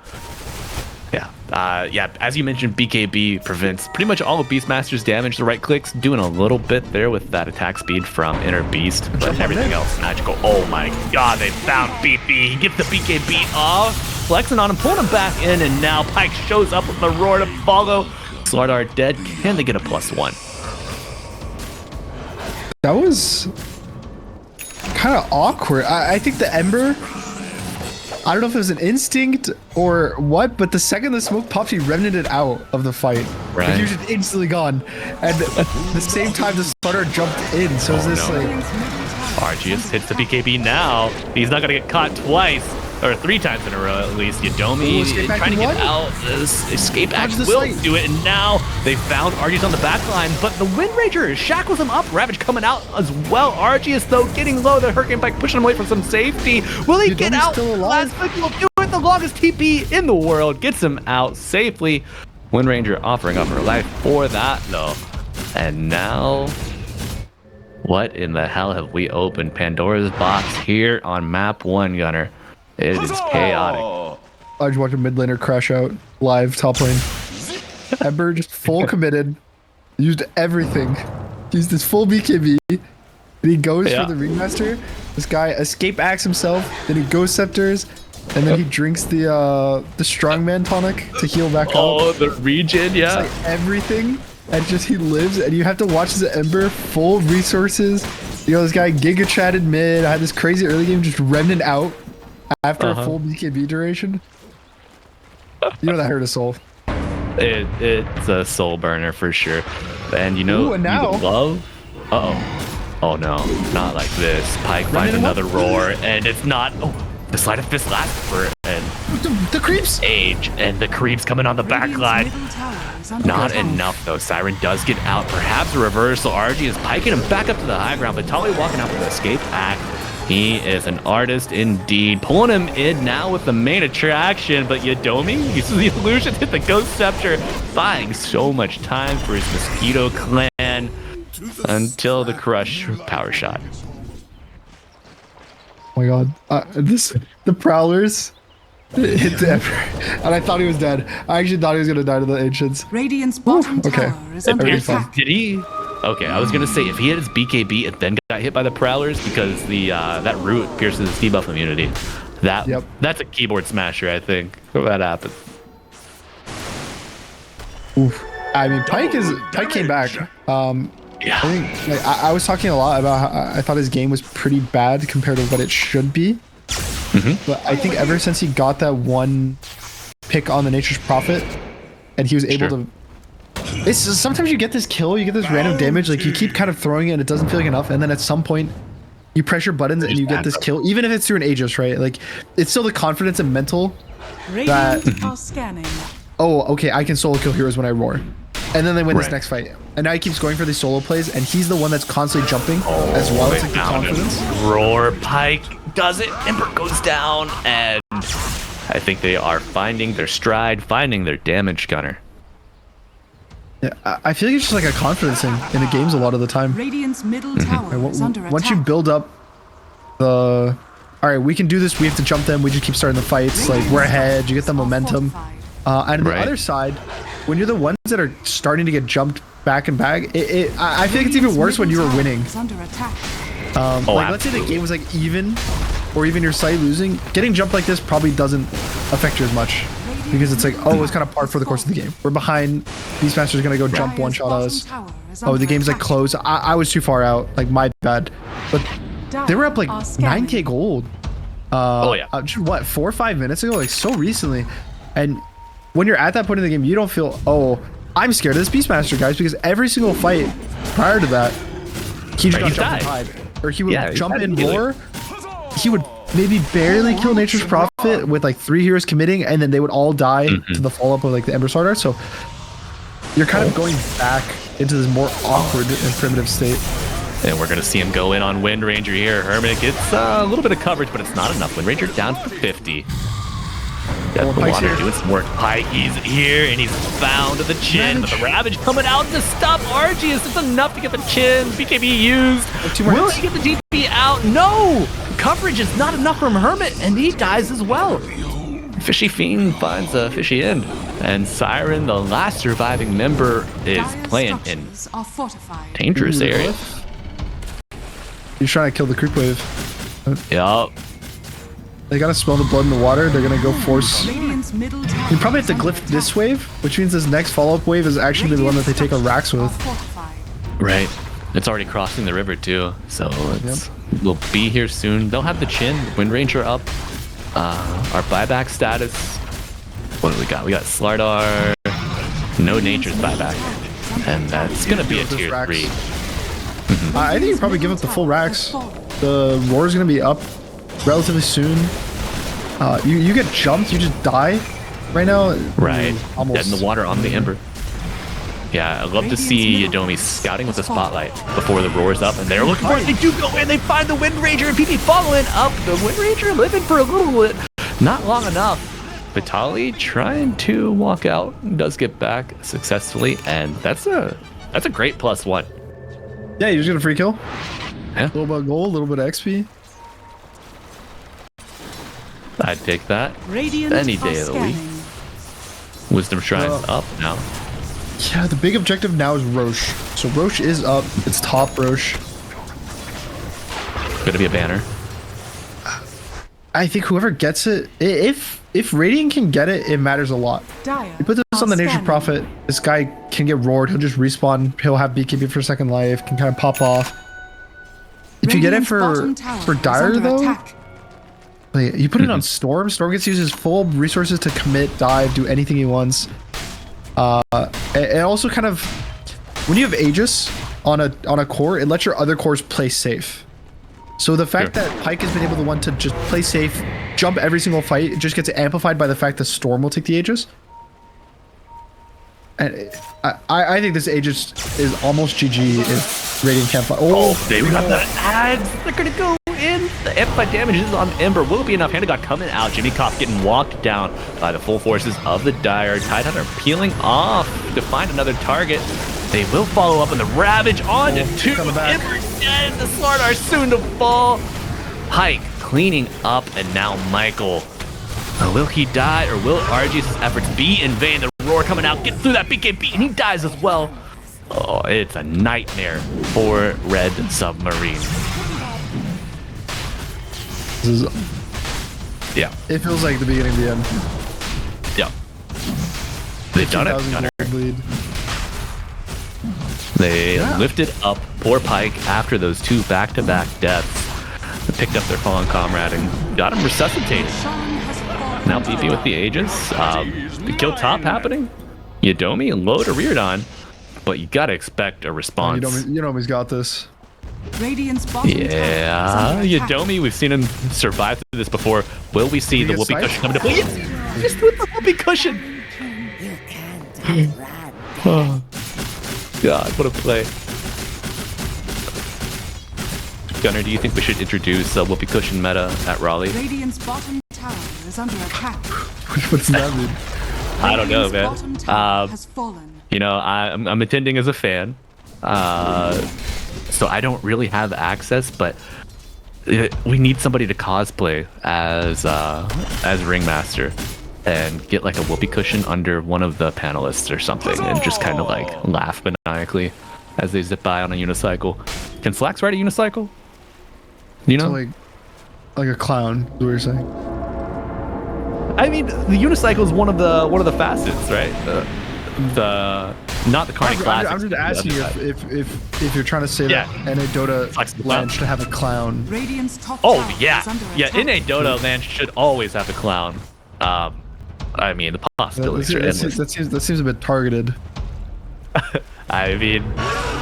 S1: Yeah, as you mentioned, BKB prevents pretty much all of Beastmaster's damage. The right clicks doing a little bit there with that attack speed from Inner Beast, but everything else magical. Oh my god, they found BP. He gets the BKB off, flexing on him, pulling him back in, and now Pyke shows up with the roar to follow. Slardar dead. Can they get a +1?
S2: That was kind of awkward. I think the Ember, I don't know if it was an instinct or what, but the second the smoke popped, he remnanted out of the fight.
S1: Right.
S2: Like, he was just instantly gone. And at the same time, the starter jumped in. So is this like...
S1: Arceus hits the BKB now. He's not going to get caught twice. Or 3 times in a row, at least. Yadomi trying to get out. This escape act will do it, and now they found Arceus on the back line, but the Wind Ranger shackles him up. Ravage coming out as well. Arceus, though, getting low. The Hurricane Pike pushing him away from some safety. Will he get out? Last click will do it. The longest TP in the world gets him out safely. Wind Ranger offering up her life for that, though. And now, what in the hell have we opened? Pandora's box here on map 1, Gunner. It is chaotic.
S2: I just watched a mid laner crash out live top lane. Ember just full committed, used everything, used his full BKB. Then he goes for the Ringmaster. This guy escape acts himself. Then he goes Scepters, and then he drinks the Strongman tonic to heal back up.
S1: Oh, the regen, yeah.
S2: It's like everything, and just he lives. And you have to watch the Ember full resources. You know, this guy giga chatted mid. I had this crazy early game just remnant out. After a full BKB duration, you know that hurt a soul.
S1: It's a soul burner for sure. And you know,
S2: and now,
S1: you would love. Oh no, not like this. Pyke finds another roar, and it's not. Oh, the Sleight of Fist lasts for and
S2: the creeps.
S1: Age and the creeps coming on the back line. Not enough though. Siren does get out. Perhaps a reversal. RG is piking him back up to the high ground, but Tali walking out with the escape act. He is an artist indeed. Pulling him in now with the main attraction, but Yadomi uses the illusion, hit the Ghost Scepter, buying so much time for his Mosquito clan until the Crush power shot.
S2: Oh my god. The Prowlers hit the Emperor, and I thought he was dead. I actually thought he was going to die to the Ancients.
S3: Radiant's bottom tower is under attack.
S1: Did he? Okay, I was gonna say if he had his BKB and then got hit by the Prowlers because the that root pierces his debuff immunity, that's a keyboard smasher, I think. If that happens.
S2: Oof. I mean, Pyke came back.
S1: Yeah.
S2: I think like, I was talking a lot about how I thought his game was pretty bad compared to what it should be. But I think ever since he got that one pick on the Nature's Prophet, and he was able to. It's sometimes you get this kill, you get this random damage, like you keep kind of throwing it and it doesn't feel like enough, and then at some point you pressure buttons and you get this kill, even if it's through an Aegis, right? Like it's still the confidence and mental that
S3: are scanning.
S2: Oh, okay, I can solo kill heroes when I roar. And then they win this next fight. And now he keeps going for these solo plays, and he's the one that's constantly jumping as well. It's like the confidence.
S1: Roar, Pyke does it, Ember goes down, and I think they are finding their stride, finding their damage, Gunner.
S2: Yeah, I feel like it's just like a confidence thing in the games a lot of the time.
S3: Radiant's middle tower is under attack.
S2: Once you build up the... Alright, we can do this, we have to jump them, we just keep starting the fights, like we're ahead, you get the momentum. And on the other side, when you're the ones that are starting to get jumped back and back, I feel like it's even worse when you were winning. Like let's say the game was like even, or even you're slightly losing. Getting jumped like this probably doesn't affect you as much because it's like, oh, it's kind of par for the course of the game. We're behind. Beastmaster's gonna go jump one shot us. Oh, the game's like close. I was too far out. Like my bad. But they were up like 9k gold. What, 4 or 5 minutes ago? Like so recently. And when you're at that point in the game, you don't feel, oh, I'm scared of this Beastmaster, guys, because every single fight prior to that, he just got jumped and died. Or he would jump in more. He would maybe barely kill Nature's Prophet with like 3 heroes committing, and then they would all die to the follow-up of like the Ember Sword Art. So you're kind of going back into this more awkward and primitive state.
S1: And we're going to see him go in on Wind Ranger here. Hermit gets a little bit of coverage, but it's not enough. Wind Ranger down for 50. Got the water doing some work. Pike, he's here, and he's found the chin. But the Ravage coming out to stop Arceus. It's enough to get the chin. BKB used. Will he get the DP out? No! Coverage is not enough from Hermit, and he dies as well. Fishy Fiend finds a fishy end. And Siren, the last surviving member, is playing in dangerous area.
S2: He's trying to kill the creep wave.
S1: Yup.
S2: They gotta smell the blood in the water. They're gonna go force. You probably have to glyph this wave, which means this next follow-up wave is actually the one that they take a Rax with.
S1: Right. It's already crossing the river too, so we'll be here soon. They'll have the chin. Wind Ranger up. Our buyback status. What do we got? We got Slardar. No Nature's buyback, and that's gonna be a tier 3.
S2: I think you probably give up the full Rax. The Roar's gonna be up relatively soon. You get jumped, you just die right now.
S1: Right. Dead in the water on the Ember. Yeah, I'd love to see Yadomi scouting with the spotlight before the Roar's up, and they're looking for it. They do go in, they find the Wind Ranger, and PP following up. The Wind Ranger living for a little bit, not long enough. Vitali trying to walk out, does get back successfully, and that's a great +1.
S2: Yeah, you just get a free kill.
S1: Yeah.
S2: A little bit of gold, a little bit of XP.
S1: I'd take that any day of the week. Wisdom Shrine's up now.
S2: Yeah, the big objective now is Roche. So Roche is up. It's top Roche.
S1: Gonna be a banner.
S2: I think whoever gets it, if Radiant can get it, it matters a lot. You put this on the Nature's Prophet, this guy can get roared. He'll just respawn. He'll have BKB for second life. Can kind of pop off. If you get it for Dire though, like, you put it on Storm. Storm gets to use his full resources to commit, dive, do anything he wants. And also kind of, when you have Aegis on a core, it lets your other cores play safe. So the fact that Pike has been able to just play safe, jump every single fight, it just gets amplified by the fact that Storm will take the Aegis. And I think this Aegis is almost GG if Radiant can't fight. Oh,
S1: they got the ads. They're gonna go in. The amplified damage is on Ember. Will it be enough? Hand of God coming out. Jimmy Koff getting walked down by the full forces of the Dire. Tidehunter peeling off to find another target. They will follow up on the Ravage on to two. Ember dead. The Slardar soon to fall. Pike cleaning up, and now Michael. Will he die, or will Arceus' efforts be in vain? The Roar coming out, get through that BKB, and he dies as well. Oh, it's a nightmare for Red Submarine.
S2: This is,
S1: yeah.
S2: It feels like the beginning of the end.
S1: Yeah. They've done it.
S2: Lead.
S1: They lifted up poor Pike after those 2 back-to-back deaths. They picked up their fallen comrade and got him resuscitated. Now BP with the Aegis. The kill top happening. Yadomi and low to Reardon, but you gotta expect a response.
S2: Yadomi's got this.
S1: Yeah, Yadomi, we've seen him survive through this before. Will we see the whoopee cushion come into play? Yes! Just with the whoopee cushion! Oh, God, what a play. Gunner, do you think we should introduce a whoopee cushion meta at Raleigh?
S3: Radiant's bottom tower is under attack.
S2: What's that mean?
S1: I don't know, man. You know, I'm attending as a fan, so I don't really have access, but we need somebody to cosplay as Ringmaster. and get like a whoopee cushion under one of the panelists or something and just kind of like laugh maniacally as they zip by on a unicycle. Can Slacks ride a unicycle? You know?
S2: So like a clown, is what you're saying.
S1: I mean, the unicycle is one of the facets, right? The not the Carney Classic.
S2: I'm just asking you if you're trying to say that NA Dota land should have a clown.
S3: Radiant's top
S1: Oh
S3: tower
S1: yeah,
S3: is under
S1: yeah.
S3: attack.
S1: NA Dota land should always have a clown. I mean, the possibilities are endless.
S2: That seems a bit targeted.
S1: I mean,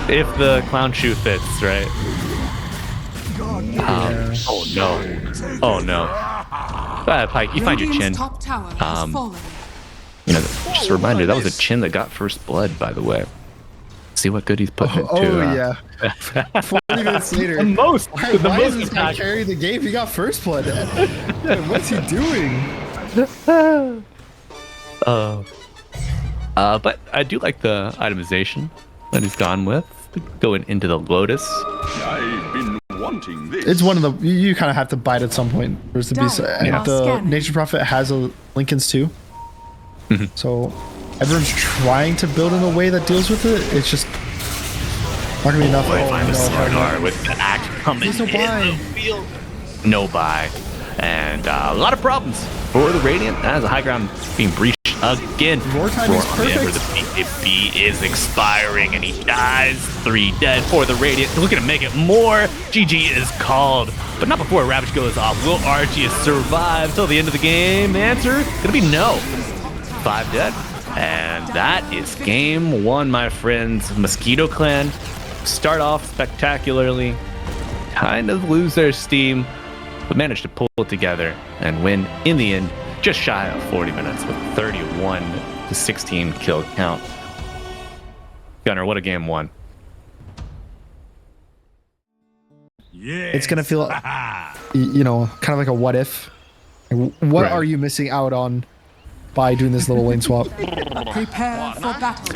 S1: if the clown shoe fits, right? Oh no! Oh no! Pike, you find your chin.
S3: Radiant's top tower has fallen.
S1: You know, just a reminder, that was a chin that got first blood, by the way. See what good he's putting into.
S2: Yeah. 40 minutes later.
S1: The most.
S2: Why
S1: most
S2: is this guy carrying the game? He got first blood. What's he doing?
S1: But I do like the itemization that he's gone with. Going into the Lotus.
S4: I've been wanting this.
S2: It's one of the you kind of have to bite at some point. There's to be
S3: Yeah.
S2: the Nature Prophet has a Lincoln's too. So everyone's trying to build in a way that deals with it. It's just not gonna be enough.
S1: With the act coming
S2: There's no buy.
S1: in the field. No buy. And a lot of problems for the Radiant as the high ground being breached again.
S2: Roar time is
S1: on the Ember,
S2: perfect.
S1: the BKB is expiring and he dies. 3 dead for the Radiant. Looking to make it more. GG is called. But not before Ravage goes off. Will Arceus survive till the end of the game? The answer gonna be no. 5 dead. And that is game 1, my friends. Mosquito Clan start off spectacularly, kind of lose their steam, but managed to pull it together and win in the end, just shy of 40 minutes with 31 to 16 kill count. Gunnar, what a game 1.
S4: Yeah.
S2: It's gonna feel, you know, kind of like a what if. What are you missing out on by doing this little lane swap?
S3: Prepare for battle.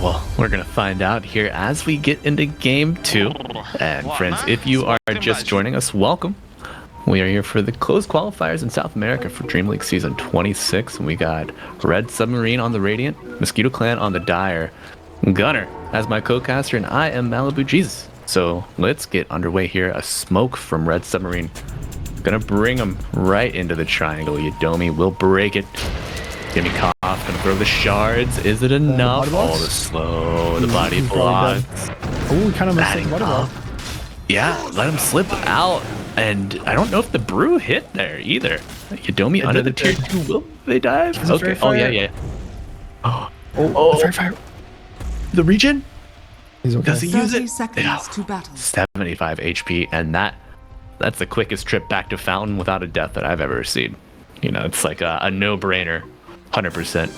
S1: Well, we're going to find out here as we get into game 2. And friends, if you are just joining us, welcome. We are here for the closed qualifiers in South America for DreamLeague Season 26. And we got Red Submarine on the Radiant, Mosquito Clan on the Dire, Gunnar as my co-caster, and I am Malibu Jesus. So let's get underway here. A smoke from Red Submarine. Gonna bring him right into the triangle. Yadomi will break it. Gimme Cough, gonna throw the shards. Is it enough? Oh, the slow, the body blocks.
S2: Oh, we kind of missed
S1: Batting
S2: the
S1: up. Yeah, let him slip out. And I don't know if the brew hit there either. Yadomi under the tier 2. Will they dive?
S2: Is it
S1: Okay.
S2: fire?
S1: Oh, yeah.
S2: Oh, fire.
S1: The regen?
S2: He's okay.
S1: Does he use
S3: 30
S1: it?
S3: seconds
S1: Yeah.
S3: to battle.
S1: 75 HP, and that's the quickest trip back to Fountain without a death that I've ever seen. You know, it's like a no-brainer, 100%.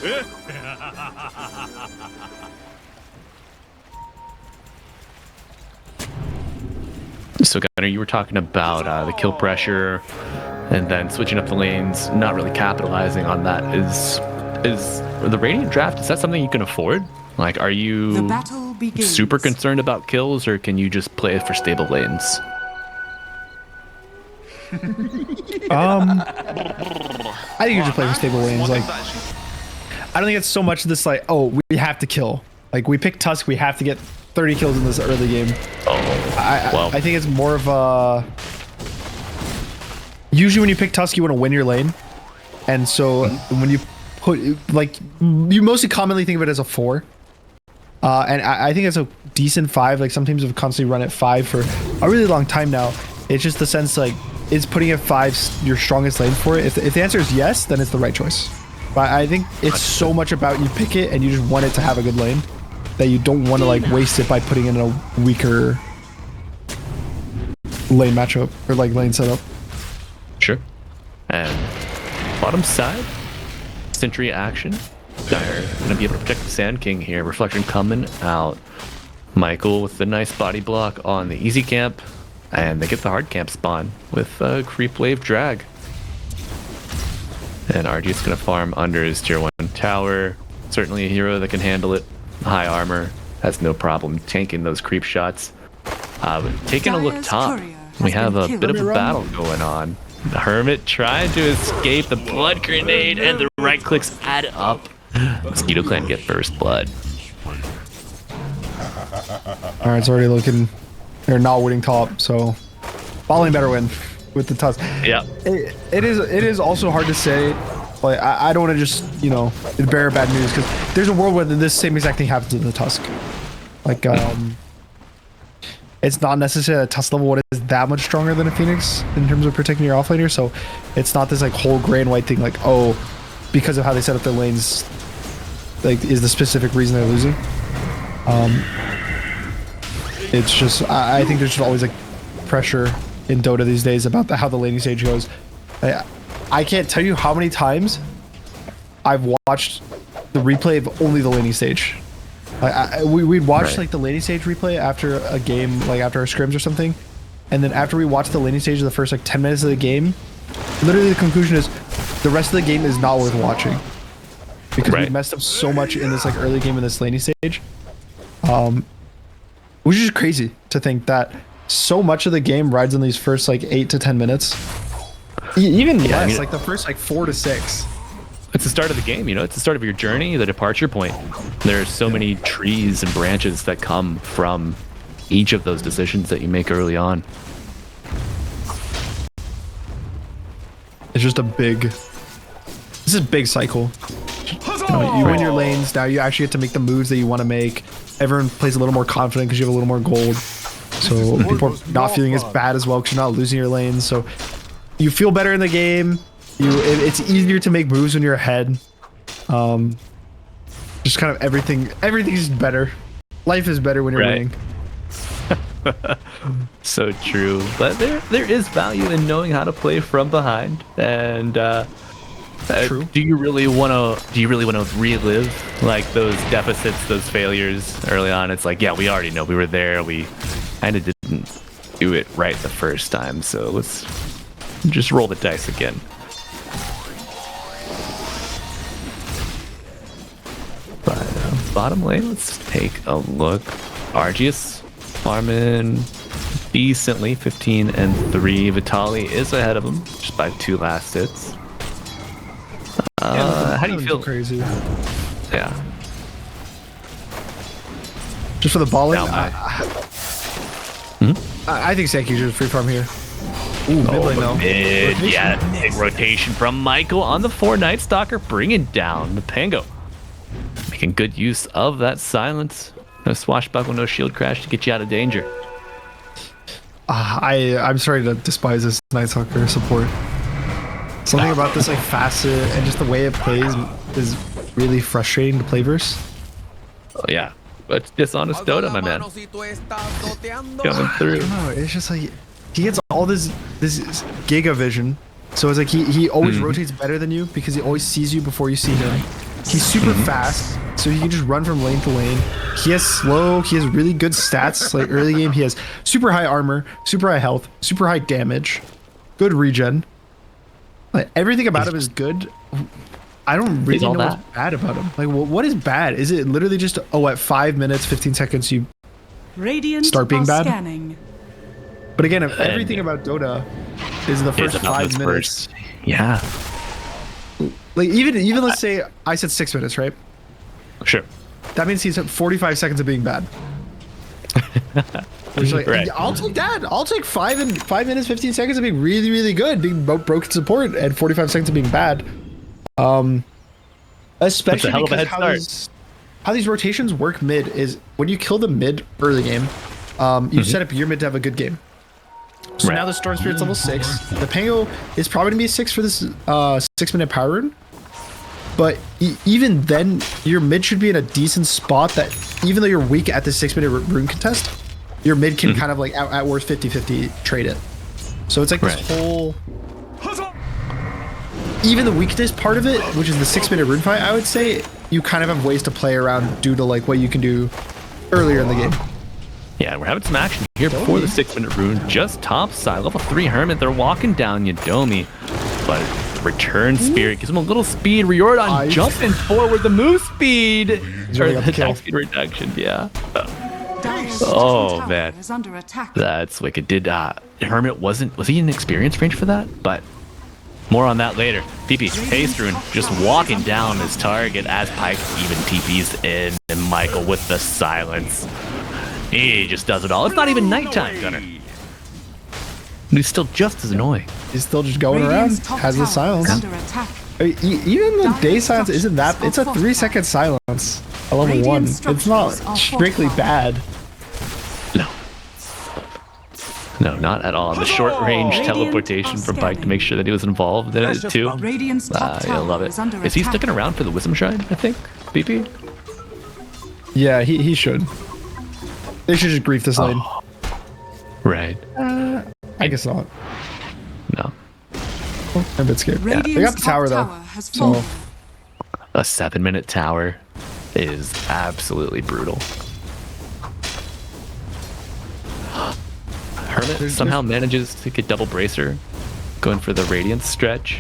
S1: So, Gunnar, you were talking about the kill pressure, and then switching up the lanes, not really capitalizing on that. Is the Radiant draft? Is that something you can afford? Like, are
S3: The
S1: you
S3: battle begins.
S1: super concerned about kills, or can you just play it for stable lanes?
S2: I think you're just playing for stable lanes. Like, I don't think it's so much this like, oh, we have to kill. Like, we pick Tusk, we have to get 30 kills in this early game. I think it's more of a. Usually, when you pick Tusk, you want to win your lane, and so when you put like, you mostly commonly think of it as a 4. And I think it's a decent 5. Like, some teams have constantly run at 5 for a really long time now. It's just the sense like, is putting at 5 your strongest lane for it? If the answer is yes, then it's the right choice. But I think it's so much about you pick it and you just want it to have a good lane that you don't want to like waste it by putting in a weaker lane matchup or like lane setup.
S1: Sure. And bottom side, Sentry action. They're gonna be able to protect the Sand King here. Reflection coming out. Michael with the nice body block on the easy camp. And they get the hard camp spawn with Creep Wave Drag. And RG's gonna farm under his tier 1 tower. Certainly a hero that can handle it. High armor, has no problem tanking those creep shots. But taking a look
S3: Dire's
S1: top,
S3: courier
S1: we
S3: has
S1: have
S3: been
S1: a
S3: killed.
S1: bit of a
S2: Run.
S1: battle going on. The Hermit trying to escape the blood grenade, and the right clicks add up. Mosquito Clan get first blood.
S2: All right, it's already looking. They're not winning top, so Bowling better win with the Tusk.
S1: Yeah.
S2: It is also hard to say. Like I don't want to just bear bad news because there's a world where this same exact thing happens to the Tusk. Like it's not necessarily a Tusk level what is that much stronger than a Phoenix in terms of protecting your offlaner. So it's not this like whole gray and white thing. Like because of how they set up their lanes, like is the specific reason they're losing. It's just I think there's just always like pressure in Dota these days about how the laning stage goes. I can't tell you how many times I've watched the replay of only the laning stage. We'd watch like the laning stage replay after a game, like after our scrims or something, and then after we watch the laning stage of the first like 10 minutes of the game, literally the conclusion is the rest of the game is not worth watching because we messed up so much in this like early game in this laning stage, which is crazy to think that so much of the game rides on these first like 8 to 10 minutes. Even less, like the first like 4 to 6.
S1: It's the start of the game, it's the start of your journey, the departure point. There's so many trees and branches that come from each of those decisions that you make early on.
S2: It's just this is a big cycle. You win your lanes, now you actually get to make the moves that you want to make. Everyone plays a little more confident because you have a little more gold. So people are not feeling as bad as well because you're not losing your lanes. So you feel better in the game. It's easier to make moves when you're ahead. Just kind of everything's better. Life is better when you're winning.
S1: So true. But there is value in knowing how to play from behind. And
S2: true.
S1: Do you really want to relive like those deficits, those failures early on? It's like, yeah, we already know we were there. We kind of didn't do it right the first time. So let's just roll the dice again. But bottom lane, let's take a look. Argius farming decently, 15 and 3. Vitali is ahead of him just by 2 last hits. How do you feel?
S2: Crazy.
S1: Yeah.
S2: Just for the balling, I think Sankey should free farm here. Ooh, mid lane though.
S1: Yeah, big rotation from Michael on the 4 Night Stalker, bringing down the Pango. Making good use of that silence. No swashbuckle, no shield crash to get you out of danger.
S2: I'm sorry to despise this Night Stalker support. Something about this like facet and just the way it plays is really frustrating to play verse.
S1: Oh yeah, but dishonest Dota, my man. Coming through.
S2: I don't know, it's just like he gets all this giga vision. So it's like he always rotates better than you because he always sees you before you see him. He's super fast, so he can just run from lane to lane. He has slow, he has really good stats. Like early game, he has super high armor, super high health, super high damage, good regen. Like everything about him is good. I don't really know what's bad about him. Like, what is bad? Is it literally just at 5 minutes, 15 seconds you start being bad?
S3: Scanning.
S2: But again, everything about Dota is the first 5 minutes.
S1: Yeah.
S2: Like even let's say I said 6 minutes, right?
S1: Sure.
S2: That means he's at 45 seconds of being bad. Which, like, I'll take that. I'll take 5 minutes, 15 seconds of being really, really good, being broken support, and 45 seconds of being bad. Especially because how these rotations work mid is when you kill the mid early game, you set up your mid to have a good game. So now the Storm Spirit's level 6. The Pango is probably gonna be a 6 for this 6-minute power rune. But even then, your mid should be in a decent spot that even though you're weak at the 6-minute rune contest, your mid can kind of like at worst 50-50 trade it. So it's like this whole, even the weakness part of it, which is the 6-minute rune fight, I would say you kind of have ways to play around due to like what you can do earlier in the game.
S1: Yeah, we're having some action here before the 6-minute rune. Just top side, level 3 Hermit. They're walking down Yadomi, but Return Spirit gives him a little speed. Riordan jumping forward. The move speed, or the attack speed reduction. Yeah.
S3: Dire's
S1: Oh,
S3: bottom tower
S1: man.
S3: is under attack.
S1: That's wicked. Did Hermit was he in experience range for that? But more on that later. PP, Haste Rune just walking down his target as Pike even TP's in, and Michael with the silence. He just does it all. It's not even nighttime, Gunner. And he's still just as annoying.
S2: He's still just going around,
S3: Radiant's top
S2: has the
S3: tower
S2: silence.
S3: is under attack.
S2: Even the day silence isn't that, it's a 3-second silence at level 1. It's not strictly bad.
S1: No, not at all. The short range teleportation from Pike to make sure that he was involved in it too.
S3: Radiant's top
S1: I love
S3: tower
S1: it.
S3: is under
S1: Is he
S3: attack.
S1: sticking around for the Wisdom Shrine, I think? BP?
S2: Yeah, he should. They should just grief this lane.
S1: Right.
S2: I guess not.
S1: No.
S2: I'm a bit scared. Yeah, they got the tower though.
S3: Has
S2: So
S3: fallen.
S1: A 7-minute tower is absolutely brutal. Hermit somehow manages to get double bracer, going for the Radiance stretch.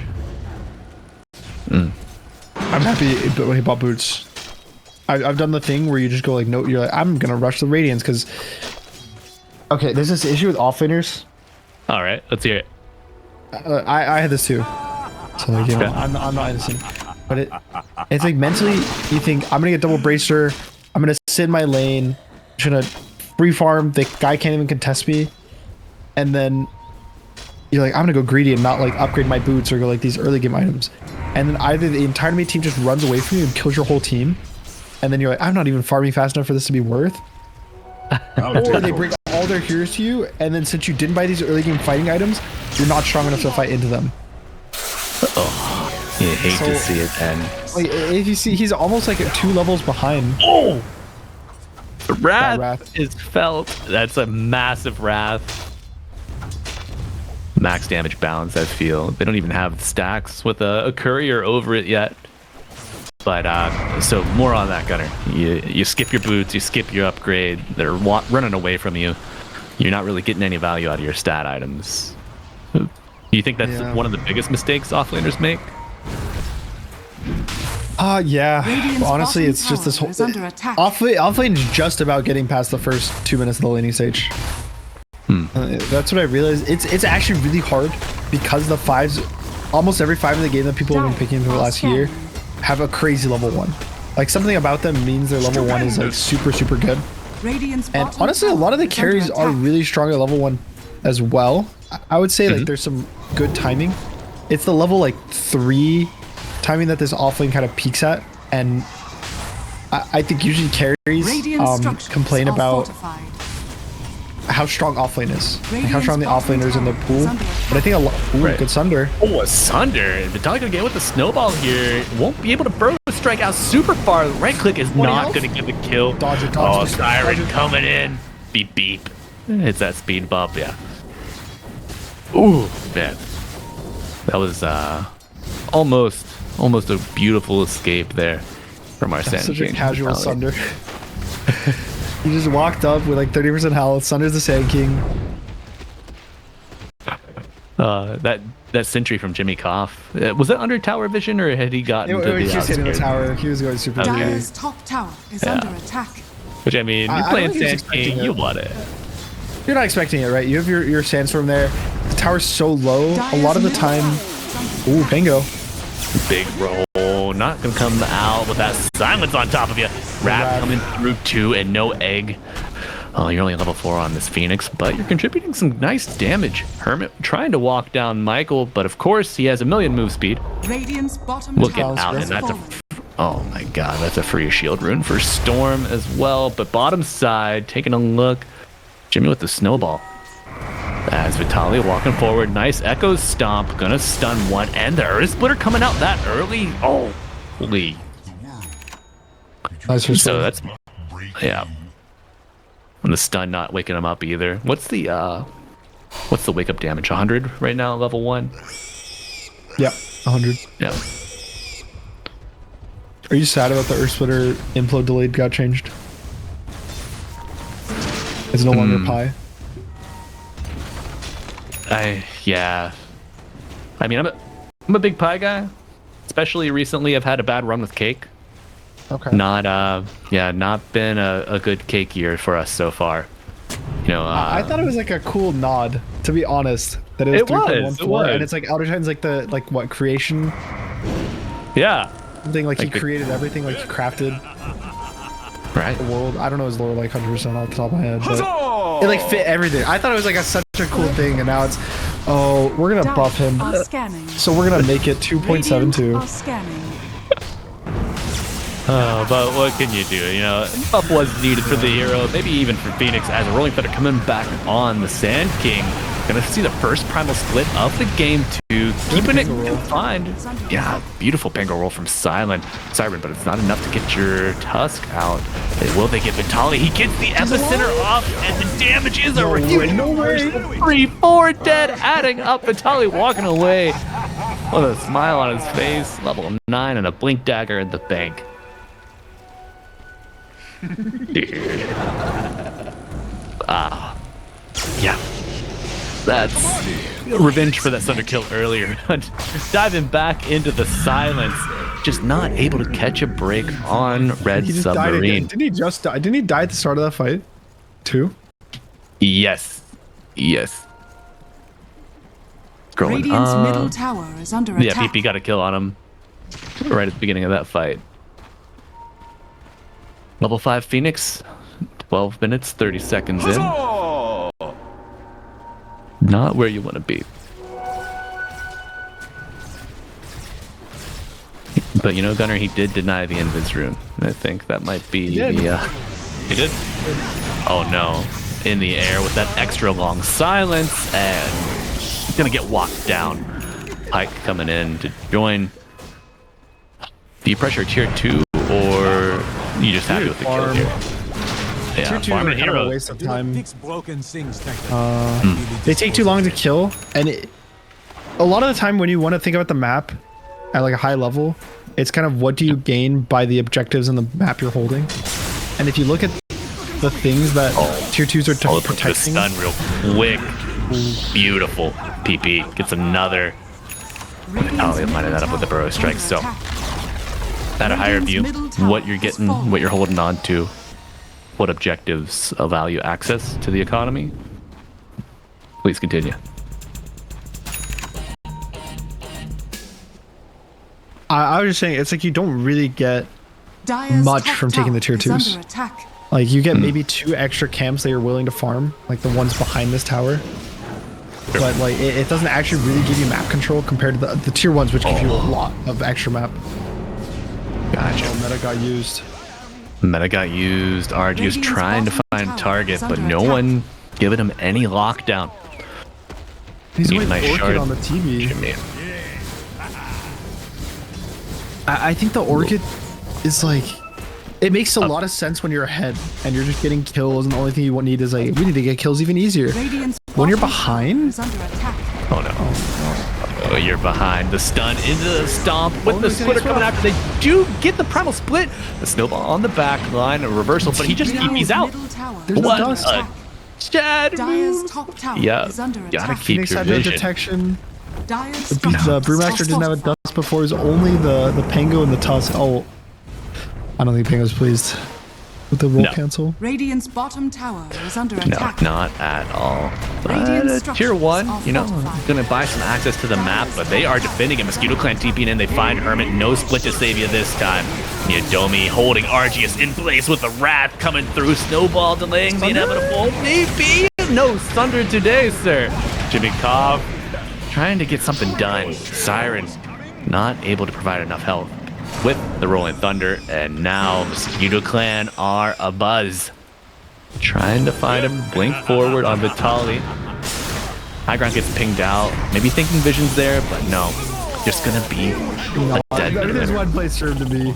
S2: I'm happy when he bought boots. I've done the thing where you just go like, no, you're like, I'm gonna rush the Radiance because. Okay, there's this issue with offlaners.
S1: All right, let's hear it.
S2: I had this too. So like, you know, I'm not innocent. But it's like mentally, you think I'm gonna get double bracer. I'm gonna sit in my lane. I'm gonna free farm. The guy can't even contest me. And then you're like, I'm gonna go greedy and not like upgrade my boots or go like these early game items. And then either the entire enemy team just runs away from you and kills your whole team. And then you're like, I'm not even farming fast enough for this to be worth. Or they bring all their heroes to you, and then since you didn't buy these early game fighting items, you're not strong enough to fight into them.
S1: Oh, you hate to see it then.
S2: Like, if you see, he's almost like 2 levels behind.
S1: Oh! The
S2: Wrath.
S1: wrath is felt. That's a massive wrath. Max damage balance, I feel. They don't even have stacks with a courier over it yet. But, so more on that, Gunner. You skip your boots, you skip your upgrade. They're running away from you. You're not really getting any value out of your stat items. You think that's one of the biggest mistakes offlaners make?
S2: Yeah.
S3: Radiant's
S2: Honestly,
S3: bottom
S2: it's just this
S3: tower
S2: whole...
S3: is under attack.
S2: Offlane is just about getting past the first 2 minutes of the laning stage. That's what I realized. It's actually really hard because the 5s, almost every 5 in the game that people have been picking for the last year, have a crazy level 1. Like, something about them means their level 1 is like super good.
S3: Radiant's
S2: And
S3: bottom
S2: honestly, a lot of the
S3: tower is
S2: carries
S3: under
S2: are
S3: attack.
S2: really strong at level 1 as well. I would say like there's some good timing. It's the level like 3 timing that this offlane kind of peaks at, and I think usually carries
S3: Radiant structures
S2: complain
S3: are
S2: about
S3: fortified.
S2: how strong offlane is, like how
S3: Radiant's
S2: strong the
S3: bottom
S2: offlaners in the
S3: tower
S2: pool.
S3: is under
S2: But I think a lot. Ooh,
S1: Right.
S2: good Sunder.
S1: Oh, a Sunder. Vitaly gonna get with the snowball here. Won't be able to burrow strike out super far. Right click is not
S2: health?
S1: gonna get the kill.
S2: Dodge it,
S1: Oh,
S2: dodge it,
S1: Siren
S2: dodge it.
S1: coming in. Beep beep. It's that speed bump, yeah. Ooh, man. That was almost a beautiful escape there from our Sand
S2: Such a
S1: King.
S2: casual
S1: Vitaly.
S2: Sunder. He just walked up with like 30% health. Sunder's the Sand King.
S1: That sentry from Jimmy Koff. Was that under tower vision or had he gotten to the
S2: He was hitting the
S1: outskirts?
S2: tower. He was going super
S1: Okay.
S2: greedy.
S3: Dire's top tower is
S1: Yeah.
S3: under attack.
S1: Which I mean,
S2: I
S1: you're
S2: don't
S1: playing
S2: think he was
S1: Sand
S2: expecting
S1: King,
S2: it.
S1: you want it.
S2: You're not expecting it, right? You have your sandstorm there. The tower's so low. A lot of the time. Ooh, bingo.
S1: Big roll, not gonna come out with that silence on top of you. Wrath coming through too, and no egg. Oh, you're only level 4 on this Phoenix, but you're contributing some nice damage. Hermit trying to walk down Michael, but of course he has a million move speed.
S3: Radiant's bottom
S1: We'll get
S3: tower
S1: out,
S3: is
S1: and that's
S3: fallen.
S1: oh my god, that's a free shield rune for Storm as well. But bottom side, taking a look, Jimmy with the snowball. As Vitaly walking forward, nice Echo Stomp, gonna stun one, and the Earth Splitter coming out that early. Oh, holy.
S2: Nice for
S1: So
S2: Storm.
S1: that's, yeah. And the stun not waking him up either. What's the wake up damage? 100 right now, level 1?
S2: Yeah, 100.
S1: Yeah.
S2: Are you sad about the Earth Splitter implode delayed got changed? It's no longer Pi.
S1: Yeah. I mean, I'm a big pie guy. Especially recently, I've had a bad run with cake.
S2: Okay.
S1: Not been a good cake year for us so far. You know,
S2: I thought it was like a cool nod, to be honest. That it was 3.14, and it's like Outer Titan's like the what creation.
S1: Yeah.
S2: Something like he created everything, like he crafted
S1: right
S2: the world. I don't know his lore like 100% off the top of my head, but it like fit everything. I thought it was like such a cool thing, and now it's we're gonna buff him, so we're gonna make it 2.72.
S1: Oh, but what can you do? You know, buff was needed for the hero, maybe even for Phoenix, as a Rolling Thunder coming back on the Sand King. Gonna see the first primal split of the game to keeping it confined. Yeah, beautiful Pango roll from Siren, but it's not enough to get your Tusk out. Will they get Vitali? He gets the epicenter off, and the damage is over.
S2: No way.
S1: 3-4 dead, adding up. Vitali walking away with a smile on his face. Level 9 and a blink dagger in the bank. Dude. Yeah. That's revenge for that Thunder kill earlier. Diving back into the silence, just not able to catch a break on Red Submarine.
S2: Didn't he just die? Didn't he die at the start of that fight too?
S1: Yes. Scrolling
S3: Radiant's middle tower is under attack.
S1: Yeah, PP got a kill on him right at the beginning of that fight. Level 5 Phoenix, 12 minutes, 30 seconds in. Not where you want to be. But you know, Gunnar, he did deny the Invis rune. I think that might be He did? Oh no. In the air with that extra long silence, and he's gonna get walked down. Pike coming in to join. Do you pressure tier 2 or you just happy with the kill here? Yeah,
S2: tier 2 is kind of a waste of time. They take too long to kill, and a lot of the time when you want to think about the map at like a high level, it's kind of what do you gain by the objectives in the map you're holding. And if you look at the things that tier 2s are protecting,
S1: the stun real quick, beautiful. PP gets another. Oh, they lining that up with the burrow strike. So at a higher view, what you're getting, what you're holding on to, what objectives allow you access to the economy. Please continue.
S2: I was just saying, it's like you don't really get much from taking the tier 2s. Like you get maybe 2 extra camps that you're willing to farm, like the ones behind this tower. But like it doesn't actually really give you map control compared to the tier 1s, which give you a lot of extra map.
S1: Gotcha.
S2: Meta got used.
S1: RG is trying to find target, but no one giving him any lockdown.
S2: He's with Orchid on the TV. I think the Orchid is like, it makes a lot of sense when you're ahead and you're just getting kills, and the only thing you need is like, we need to get kills even easier. When you're behind,
S1: oh no. Oh, you're behind. The stun into the stomp with the splitter coming after. They do get the primal split. The snowball on the back line, a reversal, but he just TP's out.
S2: There's
S1: what
S2: no dust.
S1: Chad move. Yeah, gotta keep
S2: Phoenix
S1: your
S2: had no
S1: vision.
S2: detection. The Brewmaster didn't have a dust before. It was only the Pango and the Tusk. Oh, I don't think Pango's pleased with the roll cancel.
S3: Radiant's bottom tower is under attack.
S1: No, not at all. Tier 1, you know, gonna buy some access to the map, but they are defending it. Mosquito Clan TPing in. They find Hermit. No split to save you this time. Yadomi holding Argius in place with the Wrath coming through. Snowball delaying the inevitable. Maybe no Thunder today, sir. Jimmy Cobb trying to get something done. Siren not able to provide enough health with the Rolling Thunder, and now Mosquito Clan are abuzz. Trying to find him, blink forward on Vitali. High ground gets pinged out. Maybe thinking vision's there, but no. Just gonna be a dead
S2: There's one place for him to be.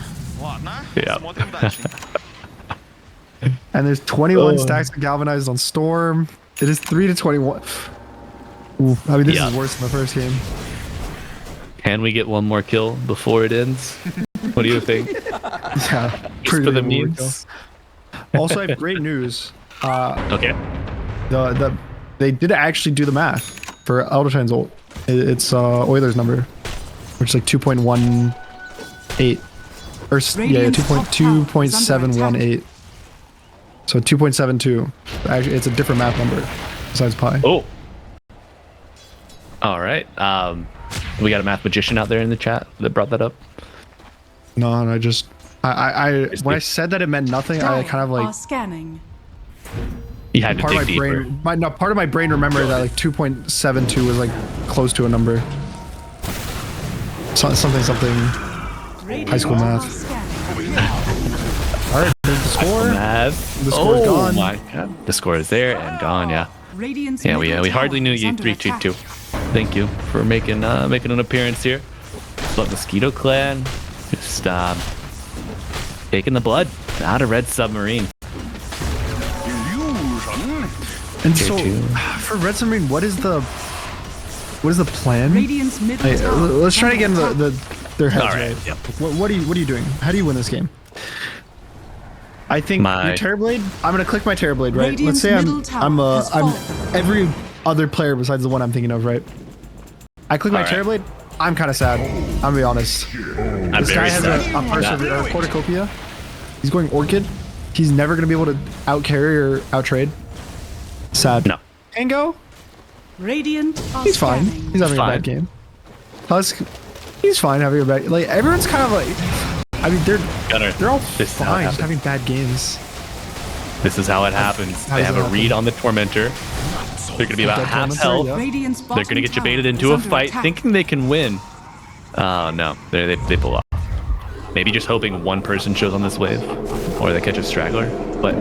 S1: Yeah.
S2: And there's 21 stacks galvanized on Storm. It is 3-21. Oof, I mean, this is worse than the first game.
S1: Can we get one more kill before it ends? What do you think?
S2: Yeah,
S1: Just for the memes.
S2: Also, I have great news.
S1: Okay.
S2: They did actually do the math for Aldoshine's ult. It's Euler's number, which is like 2.18. Or yeah, 2.718. So 2.72. Actually, it's a different math number besides pi.
S1: Oh. All right. We got a math magician out there in the chat that brought that up.
S2: No, and when I said that it meant nothing, I kind of like
S3: scanning.
S1: You had to
S2: part
S1: dig
S2: of my
S1: deeper.
S2: brain. Part of my brain remembered that like 2.72 was like close to a number. Something. High school math. All right, there's the score.
S1: Math.
S2: The score's gone.
S1: My God. The score is there and gone. Yeah. Yeah, we hardly knew you 3-2-2. Thank you for making an appearance here. But Mosquito Clan just taking the blood out of Red Submarine.
S2: And so for Red Submarine, what is the plan? Let's try to get in their heads.
S1: All right.
S2: Right?
S1: Yep.
S2: What are you doing? How do you win this game? I think your Terrorblade. I'm gonna click my Terrorblade, right? Let's say I'm every other player besides the one I'm thinking of, right? I click my Terrorblade. I'm kind of sad. I'm gonna be honest. This guy has a cornucopia. He's going Orchid. He's never gonna be able to out carry or out trade. Sad.
S1: No.
S2: Tango.
S3: Radiant.
S2: He's fine. He's having a bad game. Husk. He's fine having a bad. Like everyone's kind of like. I mean, they're all fine just having bad games.
S1: This is how it happens. They have a read on the Tormentor. They're going to be about half health.
S2: Yeah.
S1: They're going to get you baited into a fight thinking they can win. Oh, no. They pull off. Maybe just hoping one person shows on this wave. Or they catch a straggler. But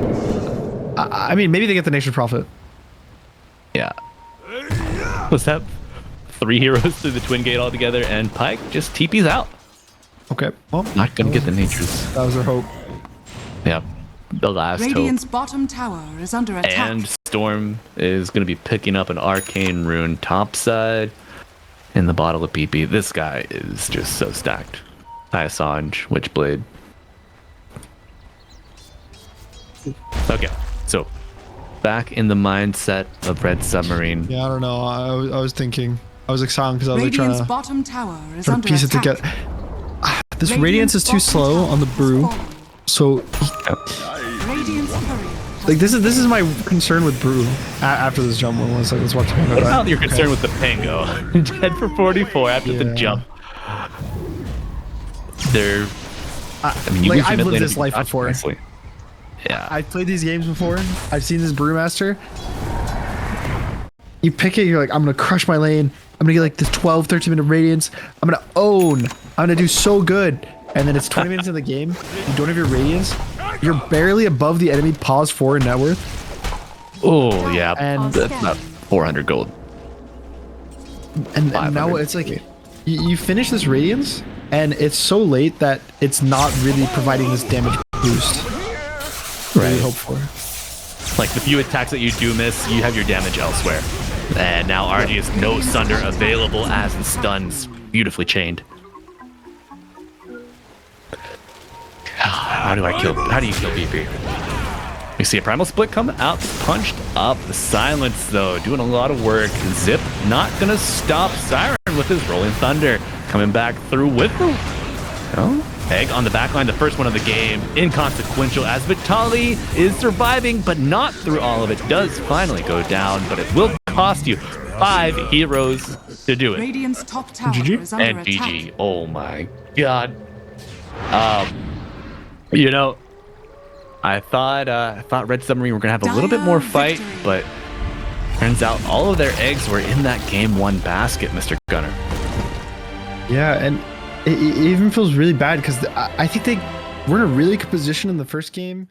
S2: I mean, maybe they get the Nation Prophet.
S1: yeah. Let's have 3 heroes through the Twin Gate altogether. And Pike just TP's out.
S2: Okay. Well,
S1: Not going to get the Natures.
S2: that was their hope.
S1: Yeah. The last
S3: Radiant's
S1: hope.
S3: bottom tower is under attack.
S1: And Storm is going to be picking up an arcane rune topside in the bottle of PP. This guy is just so stacked. Assange, Witchblade. Okay, so back in the mindset of Red Submarine.
S2: Yeah, I don't know. I was thinking. I was excited because I was like
S3: Radiant's
S2: trying to
S3: bottom tower is under
S2: piece it
S3: attack.
S2: together. This Radiance is too slow on the brew. So
S3: Radiant's courier.
S2: like this is my concern with brew after this jump one. Let's watch the
S1: What about your concern with the Pango? Dead for 44 after the jump. They're. I mean, you
S2: like I've lived this life before.
S1: Nicely. Yeah.
S2: I've played these games before. I've seen this Brewmaster. You pick it, you're like, I'm gonna crush my lane. I'm gonna get like this 12, 13 minute radiance. I'm gonna own. I'm gonna do so good. And then it's 20 minutes in the game. You don't have your radiance. You're barely above the enemy pause 4 in net worth.
S1: Oh, yeah.
S2: And
S1: that's about 400 gold.
S2: And now it's like, you finish this radiance, and it's so late that it's not really providing this damage boost. Right. You hope for.
S1: Like the few attacks that you do miss, you have your damage elsewhere. And now Arceus no Sunder available as the stuns beautifully chained. How do you kill PP? We see a primal split come out, punched up. The silence though, doing a lot of work. Zip not gonna stop Siren with his rolling thunder. Coming back through with the Egg on the backline, the first one of the game. Inconsequential as Vitali is surviving, but not through all of it. Does finally go down, but it will cost you 5 heroes to do it.
S3: Radiant's top tower
S2: GG?
S3: is under
S1: And
S3: attack.
S1: GG. Oh my god. You know, I thought Red Submarine were gonna have a little bit more fight, but turns out all of their eggs were in that game 1 basket, Mr. Gunner.
S2: Yeah, and it even feels really bad because I think they were in a really good position in the first game.